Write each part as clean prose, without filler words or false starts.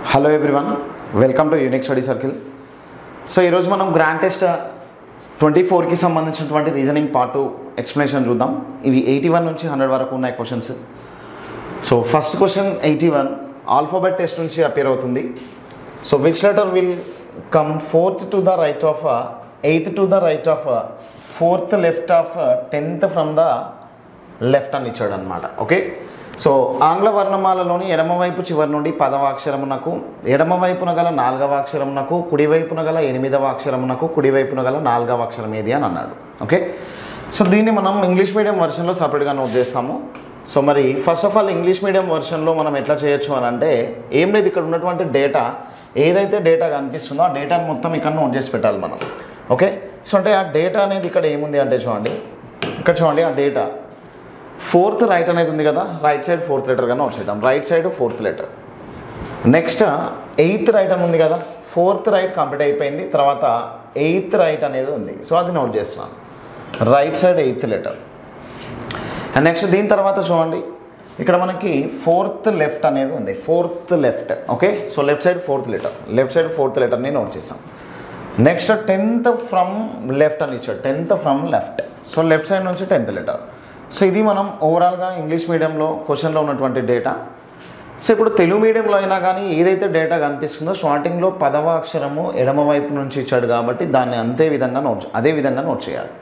Hello everyone, welcome to unique study circle. So ఈరోజు మనం grand test 24కి సంబంధించినటువంటి reasoning part 2 explanation చూద్దాం. ఇవి 81 నుంచి 100 వరకు ఉన్నాయి questions. So first question 81 alphabet test నుంచి అపేర్ అవుతుంది. So which letter will come 4th to the right of 8th to the right of 4th left of 10th from the left అని ఇచ్చాడు అనమాట. ఓకే, సో ఆంగ్ల వర్ణమాలలోని ఎడమవైపు చివరి నుండి 10వ అక్షరమునకు, ఎడమవైపున గల 4వ అక్షరమునకు, కుడివైపున గల 8వ అక్షరమునకు, కుడివైపున గల 4వ అక్షరం ఏది అని అన్నాడు. ఓకే, సో దీన్ని మనం ఇంగ్లీష్ మీడియం వర్షన్లో సపరేట్గా నోట్ చేస్తాము. సో మరి first of all English medium వర్షన్లో మనం ఎట్లా చేయొచ్చు అని అంటే, ఏం లేదు, ఇక్కడ ఉన్నటువంటి డేటా ఏదైతే డేటా కనిపిస్తుందో ఆ డేటాని మొత్తం ఇక్కడ నోట్ చేసి పెట్టాలి మనం. ఓకే, సో అంటే ఆ డేటా అనేది ఇక్కడ ఏముంది అంటే చూడండి, ఇక్కడ చూడండి, ఆ డేటా 4th రైట్ అనేది ఉంది కదా, రైట్ సైడ్ 4th లెటర్గా నోట్ చేద్దాం. Right side 4th letter. Next 8th right అని ఉంది కదా, 4th రైట్ కంప్లీట్ అయిపోయింది, తర్వాత 8th రైట్ అనేది ఉంది. సో అది నోట్ చేస్తున్నాను, right side 8th letter. And next దీని తర్వాత చూడండి, ఇక్కడ మనకి 4th లెఫ్ట్ అనేది ఉంది, 4th left. Okay, so left side 4th letter, left side 4th లెటర్ని నోట్ చేసాం. నెక్స్ట్ 10th ఫ్రమ్ లెఫ్ట్ అని ఇచ్చాడు, 10th from left. So left side నుంచి 10th లెటర్. సో ఇది మనం ఓవరాల్గా ఇంగ్లీష్ మీడియంలో క్వశ్చన్లో ఉన్నటువంటి డేటా. సో ఇప్పుడు తెలుగు మీడియంలో అయినా కానీ ఏదైతే డేటా కనిపిస్తుందో స్టార్టింగ్లో 10వ అక్షరము ఎడమ వైపు నుంచి ఇచ్చాడు కాబట్టి దాన్ని అదే విధంగా నోట్ చేయాలి.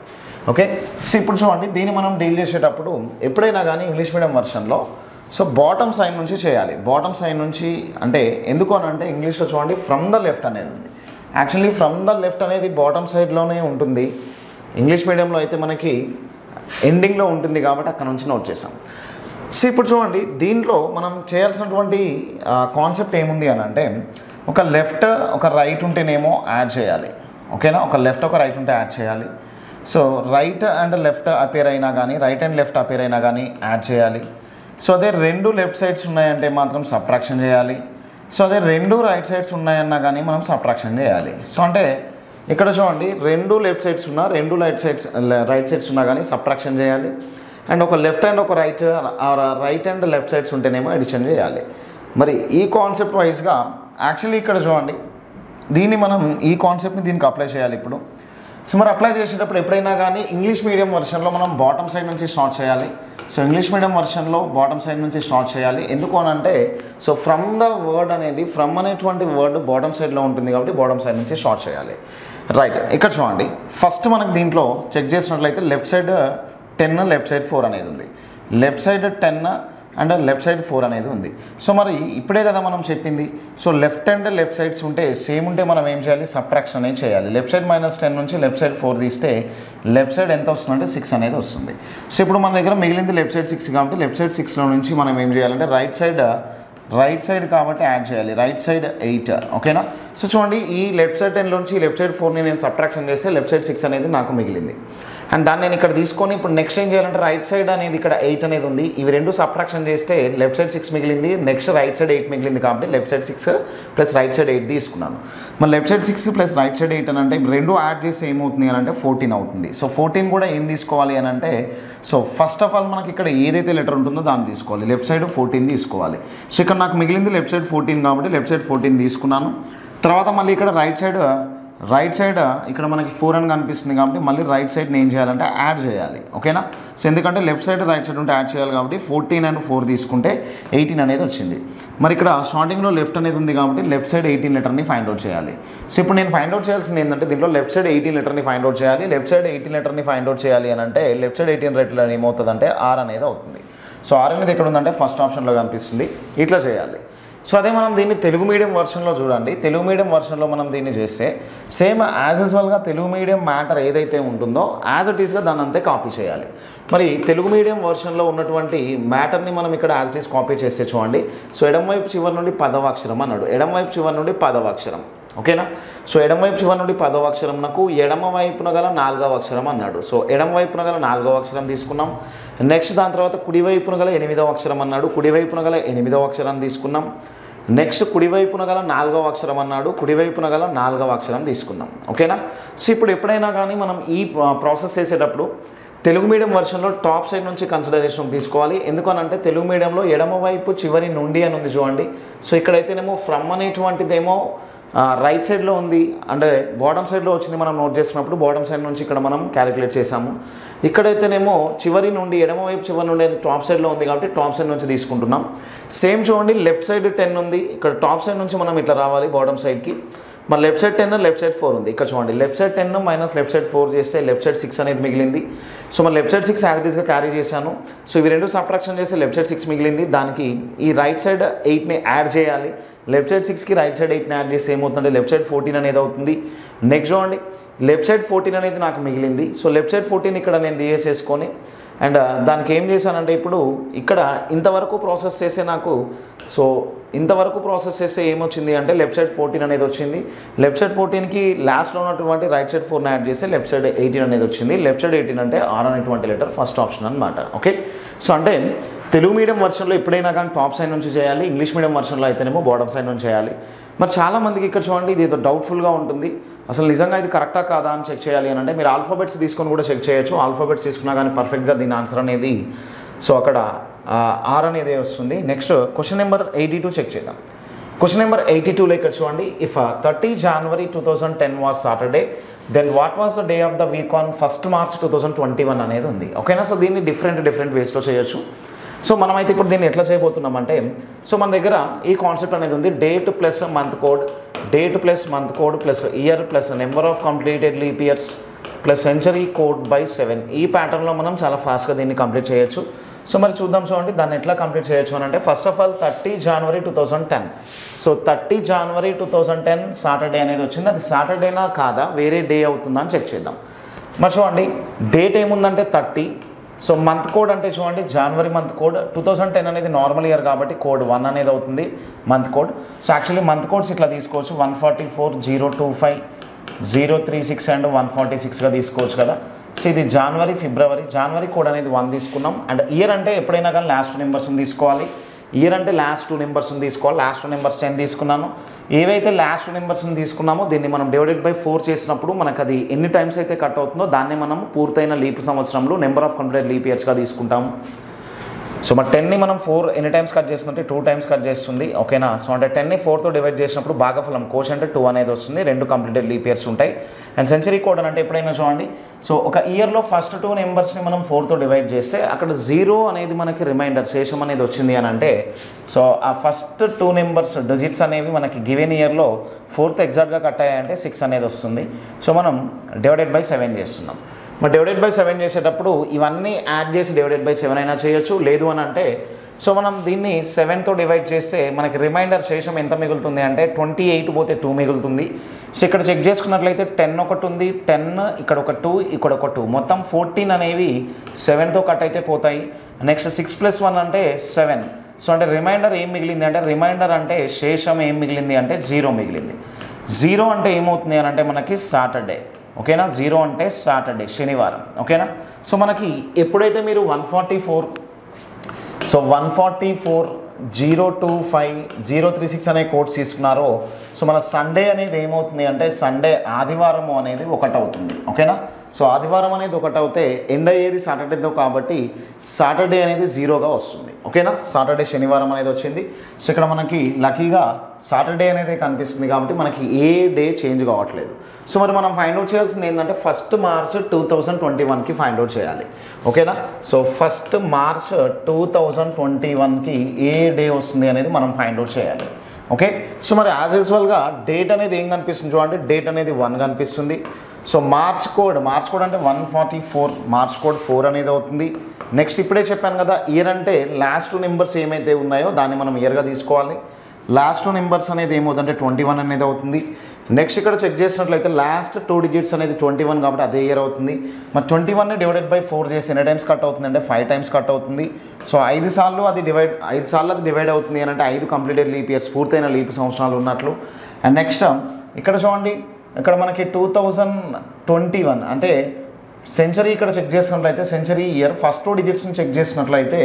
ఓకే, సో ఇప్పుడు చూడండి, దీన్ని మనం డీల్ చేసేటప్పుడు ఎప్పుడైనా కానీ ఇంగ్లీష్ మీడియం వర్షన్లో సో బాటమ్ సైడ్ నుంచి చేయాలి. బాటమ్ సైడ్ నుంచి అంటే ఎందుకు అని అంటే, ఇంగ్లీష్లో చూడండి ఫ్రమ్ ద లెఫ్ట్ అనేది ఉంది. యాక్చువల్లీ ఫ్రమ్ ద లెఫ్ట్ అనేది బాటమ్ సైడ్లోనే ఉంటుంది, ఇంగ్లీష్ మీడియంలో అయితే మనకి ఎండింగ్లో ఉంటుంది కాబట్టి అక్కడ నుంచి నోట్ చేసాం. సో ఇప్పుడు చూడండి, దీంట్లో మనం చేయాల్సినటువంటి కాన్సెప్ట్ ఏముంది అని అంటే, ఒక లెఫ్ట్ ఒక రైట్ ఉంటేనేమో యాడ్ చేయాలి. ఓకేనా, ఒక లెఫ్ట్ ఒక రైట్ ఉంటే యాడ్ చేయాలి. So right and left appear అయినా కానీ, రైట్ అండ్ లెఫ్ట్ అపేర్ అయినా కానీ యాడ్ చేయాలి. సో అదే రెండు లెఫ్ట్ సైడ్స్ ఉన్నాయంటే మాత్రం సబ్ట్రాక్షన్ చేయాలి. సో అదే రెండు రైట్ సైడ్స్ ఉన్నాయన్నా కానీ మనం సబ్ట్రాక్షన్ చేయాలి. సో అంటే ఇక్కడ చూడండి, రెండు లెఫ్ట్ సైడ్స్ ఉన్నా, రెండు రైట్ సైడ్స్ ఉన్నా కానీ సబ్ట్రాక్షన్ చేయాలి. అండ్ ఒక లెఫ్ట్ అండ్ ఒక రైట్ అండ్ లెఫ్ట్ సైడ్స్ ఉంటేనేమో ఎడిషన్ చేయాలి. మరి ఈ కాన్సెప్ట్ వైజ్గా యాక్చువల్లీ ఇక్కడ చూడండి, ఈ కాన్సెప్ట్ని దీనికి అప్లై చేయాలి ఇప్పుడు. సో మరి అప్లై చేసేటప్పుడు ఎప్పుడైనా కానీ ఇంగ్లీష్ మీడియం వర్షన్లో మనం బాటమ్ సైడ్ నుంచి స్టార్ట్ చేయాలి. సో ఇంగ్లీష్ మీడియం వర్షన్లో బాటమ్ సైడ్ నుంచి స్టార్ట్ చేయాలి. ఎందుకు అని అంటే, సో ఫ్రమ్ ద వర్డ్ అనేది, ఫ్రమ్ అనేటువంటి వర్డ్ బాటమ్ సైడ్లో ఉంటుంది కాబట్టి బాటమ్ సైడ్ నుంచి స్టార్ట్ చేయాలి. రైట్, ఇక్కడ చూడండి, ఫస్ట్ మనకు దీంట్లో చెక్ చేసినట్లయితే లెఫ్ట్ సైడ్ 10, లెఫ్ట్ సైడ్ 4 అనేది ఉంది. Left side 10 and left side 4 అనేది ఉంది. సో మరి ఇప్పుడే కదా మనం చెప్పింది, so left and left sides ఉంటే సేమ్ ఉంటే మనం ఏం చేయాలి, సబ్ట్రాక్షన్ అనేది చేయాలి. లెఫ్ట్ సైడ్ -10 నుంచి లెఫ్ట్ సైడ్ 4 తీస్తే లెఫ్ట్ సైడ్ ఎంత వస్తుందంటే 6 అనేది వస్తుంది. సో ఇప్పుడు మన దగ్గర మిగిలింది లెఫ్ట్ సైడ్ 6 కాబట్టి లెఫ్ట్ సైడ్ 6లో నుంచి మనం ఏం చేయాలంటే రైట్ సైడ్ కాబట్టి యాడ్ చేయాలి, రైట్ సైడ్ 8. ఓకేనా, సో చూడండి, ఈ లెఫ్ట్ సైడ్ 10 నుంచి లెఫ్ట్ సైడ్ 4ని నేను సబ్ట్రాక్షన్ చేస్తే లెఫ్ట్ సైడ్ 6 అనేది నాకు మిగిలింది. అండ్ దాన్ని నేను ఇక్కడ తీసుకొని ఇప్పుడు నెక్స్ట్ ఏం చేయాలంటే, రైట్ సైడ్ అనేది ఇక్కడ 8 అనేది ఉంది, ఇవి రెండు సబ్ట్రాక్షన్ చేస్తే లెఫ్ట్ సైడ్ 6 మిగిలింది, నెక్స్ట్ రైట్ సైడ్ 8 మిగిలింది కాబట్టి left side 6 plus right side 8 తీసుకున్నాను. మరి left side 6 plus right side 8 అని అంటే రెండు యాడ్ చేస్తే ఏమవుతుంది అని అంటే 14 అవుతుంది. సో 14 కూడా ఏం తీసుకోవాలి అని అంటే, సో ఫస్ట్ ఆఫ్ ఆల్ మనకి ఇక్కడ ఏదైతే లెటర్ ఉంటుందో దాన్ని తీసుకోవాలి, లెఫ్ట్ సైడ్ 14 తీసుకోవాలి. సో ఇక్కడ నాకు మిగిలింది లెఫ్ట్ సైడ్ 14 కాబట్టి లెఫ్ట్ సైడ్ 14 తీసుకున్నాను. తర్వాత మళ్ళీ ఇక్కడ రైట్ సైడ్ ఇక్కడ మనకి 4 అని కనిపిస్తుంది కాబట్టి మళ్ళీ రైట్ సైడ్ని ఏం చేయాలంటే యాడ్ చేయాలి. ఓకేనా, సో ఎందుకంటే లెఫ్ట్ సైడ్ రైట్ సైడ్ ఉంటే యాడ్ చేయాలి కాబట్టి 14 అండ్ 4 తీసుకుంటే 18 అనేది వచ్చింది. మరి ఇక్కడ స్టార్టింగ్లో లెఫ్ట్ అనేది ఉంది కాబట్టి లెఫ్ట్ సైడ్ 18 లెటర్ని ఫైండ్ అవుట్ చేయాలి. సో ఇప్పుడు నేను ఫైండ్ అవుట్ చేయాల్సింది ఏంటంటే, దీంట్లో లెఫ్ట్ సైడ్ 18 లెటర్ని ఫైండ్ అవుట్ చేయాలి. లెఫ్ట్ సైడ్ 18 లెటర్ని ఫైండ్ అవుట్ చేయాలి అని అంటే లెఫ్ట్ సైడ్ 18 లెటర్ ఏమవుతుందంటే R అనేది అవుతుంది. సో R అనేది ఎక్కడ ఉందంటే ఫస్ట్ ఆప్షన్లో కనిపిస్తుంది, ఇట్లా చేయాలి. సో అదే మనం దీన్ని తెలుగు మీడియం వర్షన్లో చూడండి, తెలుగు మీడియం వర్షన్లో మనం దీన్ని చేస్తే సేమ్ యాజ్ యూజువల్గా తెలుగు మీడియం మ్యాటర్ ఏదైతే ఉంటుందో యాజ్ ఇట్ ఈస్గా దాన్ని అంతే కాపీ చేయాలి. మరి తెలుగు మీడియం వర్షన్లో ఉన్నటువంటి మ్యాటర్ని మనం ఇక్కడ యాజ్ ఇట్ ఈస్ కాపీ చేస్తే చూడండి, సో ఎడమవైపు చివరి నుండి 10వ అక్షరం అన్నాడు, ఎడమవైపు చివరి నుండి 10వ అక్షరం. ఓకేనా, సో ఎడమవైపు చివరి నుండి 10వ అక్షరంకు ఎడమ వైపున గల 4వ అక్షరం అన్నాడు. సో ఎడమ వైపున గల 4వ అక్షరం తీసుకున్నాం. నెక్స్ట్ దాని తర్వాత కుడివైపున గల 8వ అక్షరం అన్నాడు, కుడివైపున గల 8వ అక్షరాన్ని తీసుకున్నాం. నెక్స్ట్ కుడివైపున గల 4వ అక్షరం అన్నాడు, కుడివైపున గల 4వ అక్షరం తీసుకున్నాం. ఓకేనా, సో ఇప్పుడు ఎప్పుడైనా కానీ మనం ఈ ప్రాసెస్ చేసేటప్పుడు తెలుగు మీడియం వర్షన్లో టాప్ సైడ్ నుంచి కన్సిడరేషన్ తీసుకోవాలి. ఎందుకనంటే తెలుగు మీడియంలో ఎడమ వైపు చివరి నుండి అని ఉంది చూడండి. సో ఇక్కడైతేనేమో ఫ్రమ్ అనేటువంటిదేమో రైట్ సైడ్లో ఉంది, అంటే బాటమ్ సైడ్లో వచ్చింది. మనం నోట్ చేసినప్పుడు బాటమ్ సైడ్ నుంచి ఇక్కడ మనం క్యాలిక్యులేట్ చేసాము. ఇక్కడైతేనేమో చివరి నుండి ఎడమ వైపు చివరి నుండి టాప్ సైడ్లో ఉంది కాబట్టి టాప్ సైడ్ నుంచి తీసుకుంటున్నాం. సేమ్ చూడండి, లెఫ్ట్ సైడ్ 10 ఉంది, ఇక్కడ టాప్ సైడ్ నుంచి మనం ఇట్లా రావాలి బాటమ్ సైడ్కి. మరి లెఫ్ట్ సైడ్ 10 లెఫ్ట్ సైడ్ 4 ఉంది. ఇక్కడ చూడండి, left side 10 minus left side 4 చేస్తే లెఫ్ట్ సైడ్ 6 అనేది మిగిలింది. సో మరి లెఫ్ట్ సైడ్ 6 యాజ్ ఇట్ ఈస్గా క్యారీ చేశాను. సో ఇవి రెండు సబ్ట్రాక్షన్ చేస్తే లెఫ్ట్ సైడ్ 6 మిగిలింది. దానికి ఈ రైట్ సైడ్ 8ని యాడ్ చేయాలి. లెఫ్ట్ సైడ్ 6కి రైట్ సైడ్ 8ని యాడ్ చేస్తే ఏమవుతుందంటే లెఫ్ట్ సైడ్ 14 అనేది అవుతుంది. నెక్స్ట్ చూడండి, లెఫ్ట్ సైడ్ 14 అనేది నాకు మిగిలింది. సో లెఫ్ట్ సైడ్ 14 ఇక్కడ నేను తీసేసుకొని అండ్ దానికి ఏం చేశానంటే ఇప్పుడు ఇక్కడ ఇంతవరకు ప్రాసెస్ చేస్తే నాకు ఇంతవరకు ప్రాసెస్ చేస్తే ఏమొచ్చింది అంటే లెఫ్ట్ సైడ్ 14 అనేది వచ్చింది. లెఫ్ట్ సైడ్ 14కి లాస్ట్లో ఉన్నటువంటి రైట్ సైడ్ 4ని యాడ్ చేస్తే లెఫ్ట్ సైడ్ 18 అనేది వచ్చింది. లెఫ్ట్ సైడ్ 18 అంటే R అనేటువంటి లెటర్ ఫస్ట్ ఆప్షన్ అనమాట. ఓకే, సో అంటే తెలుగు మీడియం వర్షన్లో ఎప్పుడైనా కానీ టాప్ సైడ్ నుంచి చేయాలి, ఇంగ్లీష్ మీడియం వర్షన్లో అయితేనేమో బాటమ్ సైడ్ నుంచి చేయాలి. మరి చాలామందికి ఇక్కడ చూడండి, ఇది ఏదో డౌట్ఫుల్గా ఉంటుంది, అసలు నిజంగా ఇది కరెక్టా కాదా అని చెక్ చేయాలి అని అంటే మీరు ఆల్ఫాబెట్స్ తీసుకొని కూడా చెక్ చేయొచ్చు. ఆల్ఫాబెట్స్ తీసుకున్నా కానీ పర్ఫెక్ట్గా దీని ఆన్సర్ అనేది అక్కడ R అనేది వస్తుంది. నెక్స్ట్ క్వశ్చన్ నెంబర్ 82 చెక్ చేద్దాం. క్వశ్చన్ నెంబర్ 82లో ఇక్కడ చూడండి, if 30 January 2010 was Saturday then what was the day of the week on 1st March 2021 అనేది ఉంది. ఓకేనా, సో దీన్ని డిఫరెంట్ వేస్లో చేయొచ్చు. సో మనమైతే ఇప్పుడు దీన్ని ఎట్లా చేయబోతున్నామంటే, సో మన దగ్గర ఈ కాన్సెప్ట్ అనేది ఉంది, date plus month code, date plus month code plus year plus number of completed leap years plus century code by 7. ఈ ప్యాటర్న్లో మనం చాలా ఫాస్ట్గా దీన్ని కంప్లీట్ చేయొచ్చు. సో మరి చూద్దాం, చూడండి దాన్ని ఎట్లా కంప్లీట్ చేయొచ్చు అని అంటే, first of all 30 January 2010. So 30 January 2010 Saturday అనేది వచ్చింది. అది సాటర్డేనా కాదా వేరే డే అవుతుందా అని చెక్ చేద్దాం. మరి చూడండి, డేట్ ఏముందంటే 30. సో మంత్ కోడ్ అంటే చూడండి, జనవరి మంత్ కోడ్ 2010 అనేది నార్మల్ ఇయర్ కాబట్టి కోడ్ 1 అనేది అవుతుంది month code. So actually month codes ఇట్లా తీసుకోవచ్చు, 144, 025, 036 అండ్ 146గా తీసుకోవచ్చు కదా. సో ఇది జనవరి ఫిబ్రవరి, జనవరి కోడ్ అనేది 1 తీసుకున్నాం. అండ్ ఇయర్ అంటే ఎప్పుడైనా కానీ లాస్ట్ 2 నెంబర్స్ని తీసుకోవాలి. ఇయర్ అంటే లాస్ట్ 2 నెంబర్స్ని తీసుకోవాలి. లాస్ట్ 2 నెంబర్స్ 10 తీసుకున్నాను. ఏవైతే లాస్ట్ 2 నెంబర్స్ని తీసుకున్నామో దీన్ని మనం డివైడెడ్ బై 4 చేసినప్పుడు మనకు అది ఎన్ని టైమ్స్ అయితే కట్ అవుతుందో దాన్ని మనం పూర్తయిన లీప్ సంవత్సరంలో నెంబర్ ఆఫ్ కంప్లీటెడ్ లీప్ ఇయర్స్గా తీసుకుంటాము. సో మరి 10ని మనం 4 ఎన్ని టైమ్స్ కట్ చేస్తుంటే 2 టైమ్స్ కట్ చేస్తుంది. ఓకేనా, సో అంటే 10ని 4తో డివైడ్ చేసినప్పుడు భాగఫలం కోషంట్ 2 అనేది వస్తుంది. 2 కంప్లీటెడ్ లీప్ ఇయర్స్ ఉంటాయి. అండ్ సెంచరీ కోడ్ అంటే ఎప్పుడైనా చూడండి, సో ఒక ఇయర్లో ఫస్ట్ 2 నెంబర్స్ని మనం 4తో డివైడ్ చేస్తే అక్కడ 0 అనేది మనకి రిమైండర్ శేషం అనేది వచ్చింది అని అంటే, సో ఆ ఫస్ట్ 2 నెంబర్స్ డిజిట్స్ అనేవి మనకి గివెన్ ఇయర్లో 4th ఎగ్జాక్ట్గా కట్ అయ్యాయంటే 6 అనేది వస్తుంది. సో మనం డివైడెడ్ బై 7 చేస్తున్నాం. మరి డివైడెడ్ బై 7 చేసేటప్పుడు ఇవన్నీ యాడ్ చేసి డివైడెడ్ బై 7 అయినా చేయొచ్చు. లేదు అని అంటే సో మనం దీన్ని 7తో డివైడ్ చేస్తే మనకి రిమైండర్ శేషం ఎంత మిగులుతుంది అంటే 28 పోతే 2 మిగులుతుంది. సో ఇక్కడ చెక్ చేసుకున్నట్లయితే 10 ఒకటి ఉంది, 10 ఇక్కడ ఒక 2 ఇక్కడ ఒక 2, మొత్తం 14 అనేవి 7తో కట్ అయితే పోతాయి. నెక్స్ట్ 6 + 1 అంటే 7. సో అంటే రిమైండర్ ఏం మిగిలింది అంటే, రిమైండర్ అంటే శేషం ఏం మిగిలింది అంటే 0 మిగిలింది. 0 అంటే ఏమవుతుంది అని అంటే మనకి సాటర్డే. ఓకేనా, 0 అంటే సాటర్డే శనివారం. ఓకేనా, సో మనకి ఎప్పుడైతే మీరు 144, సో 144, 025, 036 అనే కోడ్స్ తీసుకున్నారో సో మన సండే అనేది ఏమవుతుంది అంటే సండే ఆదివారము అనేది 1 అవుతుంది. ఓకేనా, సో ఆదివారం అనేది 1 అవుతే ఎండ్ అయ్యేది సాటర్డేతో కాబట్టి సాటర్డే అనేది 0గా వస్తుంది. ఓకేనా, సాటర్డే శనివారం అనేది వచ్చింది. సో ఇక్కడ మనకి లక్కీగా సాటర్డే అనేది కనిపిస్తుంది కాబట్టి మనకి ఏ డే చేంజ్ కావట్లేదు. సో మరి మనం ఫైండ్ అవుట్ చేయాల్సింది ఏంటంటే 1st March 2021కి ఫైండ్ అవుట్ చేయాలి. ఓకేనా, సో 1st March 2021కి ఏ డే వస్తుంది అనేది మనం ఫైండ్ అవుట్ చేయాలి. ఓకే, సో మరి యాజ్ యూజువల్గా డేట్ అనేది ఏం కనిపిస్తుంది చూడండి, డేట్ అనేది 1 కనిపిస్తుంది. సో మార్చ్ కోడ్ అంటే 144, మార్చ్ కోడ్ 4 అనేది అవుతుంది. నెక్స్ట్ ఇప్పుడే చెప్పాను కదా, ఇయర్ అంటే లాస్ట్ 2 నెంబర్స్ ఏమైతే ఉన్నాయో దాన్ని మనం ఇయర్గా తీసుకోవాలి. లాస్ట్ 2 నెంబర్స్ అనేది ఏమవుతుందంటే 21 అనేది అవుతుంది. నెక్స్ట్ ఇక్కడ చెక్ చేసినట్లయితే లాస్ట్ 2 డిజిట్స్ అనేది 21 కాబట్టి అదే ఇయర్ అవుతుంది. మరి 21ని డివైడెడ్ బై 4 చేసి ఎన్ని టైమ్స్ కట్ అవుతుంది అంటే 5 టైమ్స్ కట్ అవుతుంది. సో 5 సార్లు అది డివైడ్ అవుతుంది అని అంటే 5 కంప్లీటెడ్ లీప్ ఇయర్స్ పూర్తయిన లీప్ సంవత్సరాలు ఉన్నట్లు. అండ్ నెక్స్ట్ ఇక్కడ చూడండి, ఇక్కడ మనకి 2021 అంటే సెంచరీ ఇక్కడ చెక్ చేసినట్లయితే సెంచరీ ఇయర్ ఫస్ట్ 2 డిజిట్స్ని చెక్ చేసినట్లయితే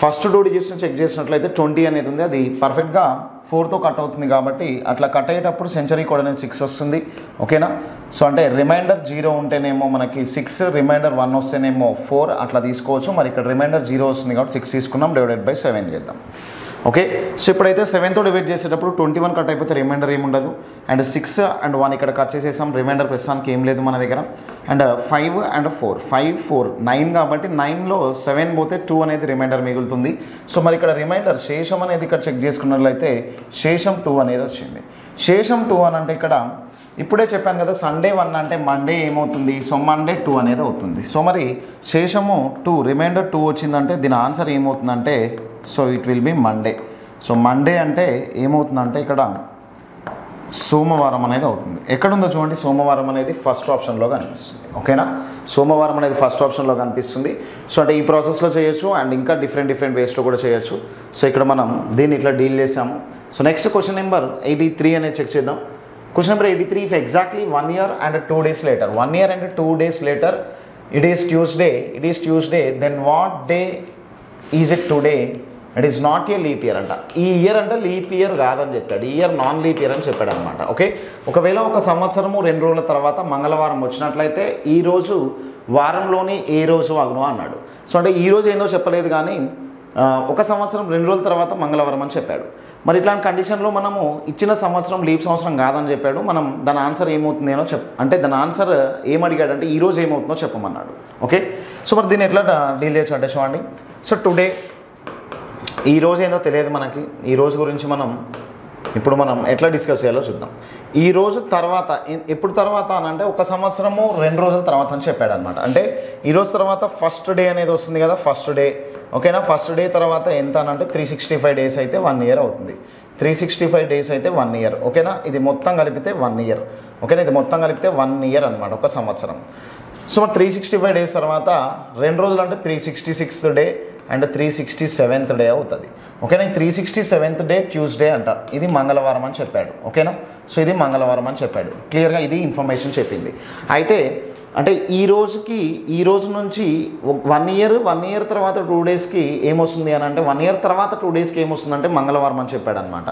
ఫస్ట్ 2 డిజిట్స్ని చెక్ చేసినట్లయితే 20 అనేది ఉంది, అది పర్ఫెక్ట్గా 4తో కట్ అవుతుంది కాబట్టి అట్లా కట్ అయ్యేటప్పుడు సెంచరీ కోడ్ అనేది 6 వస్తుంది. ఓకేనా? సో అంటే రిమైండర్ 0 ఉంటేనేమో మనకి 6, రిమైండర్ 1 వస్తేనేమో 4 అట్లా తీసుకోవచ్చు. మరి ఇక్కడ రిమైండర్ 0 వస్తుంది కాబట్టి 6 తీసుకున్నాం, డివైడెడ్ బై 7 చేద్దాం. ఓకే, సో ఇప్పుడైతే 7తో డివైడ్ చేసేటప్పుడు 21 కట్ అయిపోతే రిమైండర్ ఏముండదు. అండ్ 6 and 1 ఇక్కడ కట్ చేసేసాం, రిమైండర్ ప్రస్తుతానికి ఏం లేదు మన దగ్గర. అండ్ 5 and 4, 5, 4, 9 కాబట్టి 9లో 7 పోతే 2 అనేది రిమైండర్ మిగులుతుంది. సో మరి ఇక్కడ రిమైండర్ శేషం అనేది ఇక్కడ చెక్ చేసుకున్నట్లయితే శేషం 2 అనేది వచ్చింది. శేషం 2 అని అంటే ఇక్కడ ఇప్పుడే చెప్పాను కదా, సండే 1 అంటే మండే ఏమవుతుంది, సో మండే 2 అనేది అవుతుంది. సో మరి శేషము 2, రిమైండర్ 2 వచ్చిందంటే దీని ఆన్సర్ ఏమవుతుందంటే so it will B Monday. So Monday అంటే ఏమవుతుందంటే ఇక్కడ సోమవారం అనేది అవుతుంది. ఎక్కడుందో చూడండి, సోమవారం అనేది ఫస్ట్ ఆప్షన్లో కనిపిస్తుంది. ఓకేనా? సోమవారం అనేది ఫస్ట్ ఆప్షన్లో కనిపిస్తుంది. సో అంటే ఈ ప్రాసెస్లో చేయొచ్చు అండ్ ఇంకా డిఫరెంట్ వేస్లో కూడా చేయొచ్చు. సో ఇక్కడ మనం దీన్ని ఇట్లా డీల్ చేసాము. సో నెక్స్ట్ క్వశ్చన్ నెంబర్ 83 అనేది చెక్ చేద్దాం. Question number 83, if exactly 1 year and 2 days later, 1 year and 2 days later, it is Tuesday, then what day is it today? It is not a leap year anta. ఈ year అంటే leap year కాదని చెప్పాడు, ఈ year non leap year అని చెప్పాడు అనమాట. Okay, ఒకవేళ ఒక సంవత్సరము 2 రోజుల తర్వాత మంగళవారం వచ్చినట్లయితే ఈ రోజు వారంలోని ఏ రోజు అగును అన్నాడు. సో అంటే ఈ రోజు ఏందో చెప్పలేదు కానీ ఒక సంవత్సరం 2 రోజుల తర్వాత మంగళవారం అని చెప్పాడు. మరి ఇట్లాంటి కండిషన్లో మనము ఇచ్చిన సంవత్సరం లీప్ సంవత్సరం కాదని చెప్పాడు. మనం దాని ఆన్సర్ ఏమవుతుందేనో అంటే దాని ఆన్సర్ ఏమడిగాడంటే ఈ రోజు ఏమవుతుందో చెప్పమన్నాడు. ఓకే, సో మరి దీన్ని ఎట్లా డీల్ చేయొచ్చు అంటే చూడండి. సో టుడే, ఈ రోజు ఏందో తెలియదు మనకి, ఈ రోజు గురించి ఇప్పుడు మనం ఎట్లా డిస్కస్ చేయాలో చూద్దాం. ఈ రోజు తర్వాత ఎప్పుడు తర్వాత అని అంటే ఒక సంవత్సరము 2 రోజుల తర్వాత అని చెప్పాడు అనమాట. అంటే ఈరోజు తర్వాత ఫస్ట్ డే అనేది వస్తుంది కదా, ఫస్ట్ డే. ఓకేనా? ఫస్ట్ డే తర్వాత ఎంత అని అంటే 365 days అయితే 1 year అవుతుంది. 365 days అయితే 1 year. ఓకేనా? ఇది మొత్తం కలిపితే 1 year. ఓకేనా? ఇది మొత్తం కలిపితే 1 year అనమాట, ఒక సంవత్సరం. సో మరి 365 days తర్వాత 2 రోజులు అంటే 366th day and 367th day అవుతుంది. ఓకేనా? 367th డే ట్యూస్డే అంట, ఇది మంగళవారం అని చెప్పాడు. ఓకేనా? సో ఇది మంగళవారం అని చెప్పాడు. క్లియర్గా ఇది ఇన్ఫర్మేషన్ చెప్పింది. అయితే అంటే ఈ రోజు నుంచి 1 year తర్వాత 2 daysకి ఏమొస్తుంది అని అంటే 1 year తర్వాత 2 daysకి ఏమొస్తుందంటే మంగళవారం అని చెప్పాడు అనమాట.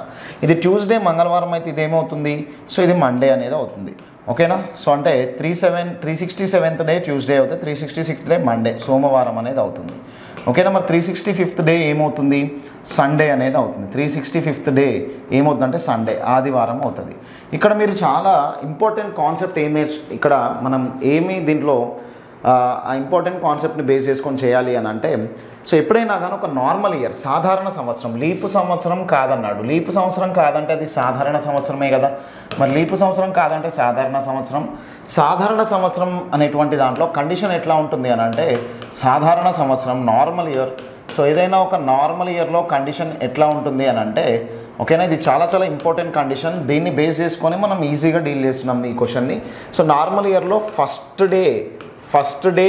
ఇది ట్యూస్డే మంగళవారం అయితే ఇది ఏమవుతుంది, సో ఇది మండే అనేది అవుతుంది. ఓకేనా? సో అంటే 367th డే ట్యూస్డే అవుతుంది, 366th డే మండే సోమవారం అనేది అవుతుంది. ఓకేనా? మరి 365th డే ఏమవుతుంది, సండే అనేది అవుతుంది. 365th డే ఏమవుతుందంటే సండే, ఆదివారం అవుతుంది. ఇక్కడ మీరు చాలా ఇంపార్టెంట్ కాన్సెప్ట్ ఇక్కడ మనం దీంట్లో ఆ ఇంపార్టెంట్ కాన్సెప్ట్ని బేస్ చేసుకొని చేయాలి అని అంటే, సో ఎప్పుడైనా కానీ ఒక నార్మల్ ఇయర్, సాధారణ సంవత్సరం, లీపు సంవత్సరం కాదన్నాడు. లీపు సంవత్సరం కాదంటే అది సాధారణ సంవత్సరమే కదా. మరి లీపు సంవత్సరం కాదంటే సాధారణ సంవత్సరం అనేటువంటి దాంట్లో కండిషన్ ఎట్లా ఉంటుంది అని అంటే సాధారణ సంవత్సరం, నార్మల్ ఇయర్. సో ఏదైనా ఒక నార్మల్ ఇయర్లో కండిషన్ ఎట్లా ఉంటుంది అని అంటే, ఓకేనా, ఇది చాలా ఇంపార్టెంట్ కండిషన్. దీన్ని బేస్ చేసుకొని మనం ఈజీగా డీల్ చేస్తున్నాం ఈ క్వశ్చన్ని. సో నార్మల్ ఇయర్లో first day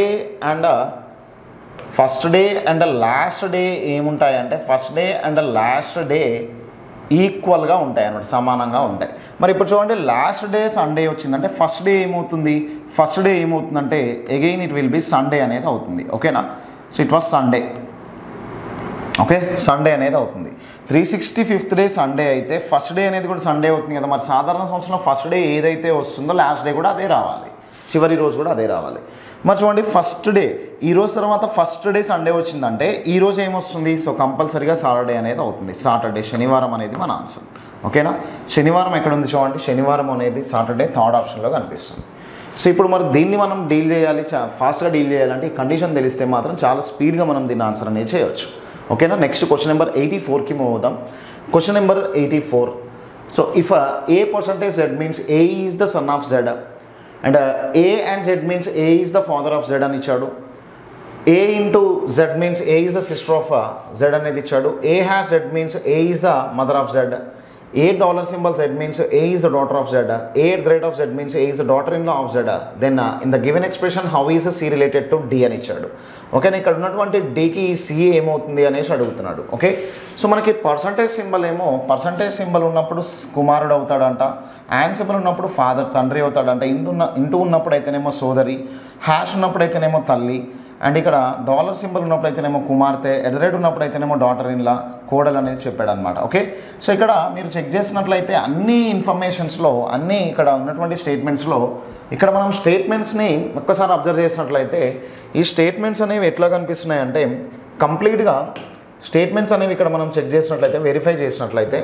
and last day ఏముంటాయంటే first day and last day ఈక్వల్గా ఉంటాయి అన్నమాట, సమానంగా ఉంటాయి. మరి ఇప్పుడు చూడండి, లాస్ట్ డే సండే వచ్చిందంటే ఫస్ట్ డే ఏమవుతుందంటే again it will be Sunday అనేది అవుతుంది. ఓకేనా? So it was Sunday. Okay, Sunday అనేది అవుతుంది. 365th డే సండే అయితే ఫస్ట్ డే అనేది కూడా సండే అవుతుంది కదా. మరి సాధారణ సంవత్సరంలో ఫస్ట్ డే ఏదైతే వస్తుందో లాస్ట్ డే కూడా అదే రావాలి, చివరి రోజు కూడా అదే రావాలి. మరి చూడండి, ఫస్ట్ డే ఈ రోజు తర్వాత ఫస్ట్ డే సండే వచ్చిందంటే ఈ రోజు ఏమొస్తుంది, సో కంపల్సరీగా సాటర్డే అనేది అవుతుంది. సాటర్డే, శనివారం అనేది మన ఆన్సర్. ఓకేనా? శనివారం ఎక్కడ ఉంది చూడండి, శనివారం అనేది సాటర్డే థర్డ్ ఆప్షన్లో కనిపిస్తుంది. సో ఇప్పుడు మరి దీన్ని మనం డీల్ చేయాలి, ఫాస్ట్గా డీల్ చేయాలంటే ఈ కండిషన్ తెలిస్తే మాత్రం చాలా స్పీడ్గా మనం దీన్ని ఆన్సర్ అనేది చేయవచ్చు. ఓకేనా? నెక్స్ట్ క్వశ్చన్ నెంబర్ 84కి మూవ్ అవుదాం. Question number 84. So if A percentage Z means A is the son of Z and A and Z means A is the father of Z అని ఇచ్చాడు. A into Z means A is the sister of Z అనేది ఇచ్చాడు. A has Z means A is the mother of Z. $8 symbol Z means A is the daughter of Z. A at the rate of Z means A is the daughter-in-law of Z. Then in the given expression how is C related to D అని ఇచ్చాడు. ఓకేనా? ఇక్కడ ఉన్నటువంటి Dకి C ఏమవుతుంది అనేసి అడుగుతున్నాడు. Okay, so మనకి percentage symbol ఉన్నప్పుడు కుమారుడు అవుతాడంట, అండ్ సింబల్ ఉన్నప్పుడు ఫాదర్ తండ్రి అవుతాడంట, ఇంటూ ఉన్నప్పుడు అయితేనేమో సోదరి, హ్యాష్ ఉన్నప్పుడు అయితేనేమో తల్లి, అండ్ ఇక్కడ డాలర్ సింబల్ ఉన్నప్పుడైతేనేమో కుమార్తె, @ ఉన్నప్పుడైతేనేమో డాటర్ ఇన్ లా, కోడలు అనేది చెప్పాడు అనమాట. ఓకే, సో ఇక్కడ మీరు చెక్ చేసినట్లయితే అన్ని ఇన్ఫర్మేషన్స్లో అన్నీ ఇక్కడ ఉన్నటువంటి స్టేట్మెంట్స్లో ఇక్కడ మనం స్టేట్మెంట్స్ని ఒక్కసారి అబ్జర్వ్ చేసినట్లయితే ఈ స్టేట్మెంట్స్ అనేవి ఎట్లా కనిపిస్తున్నాయి అంటే కంప్లీట్గా స్టేట్మెంట్స్ అనేవి ఇక్కడ మనం చెక్ చేసినట్లయితే వెరిఫై చేసినట్లయితే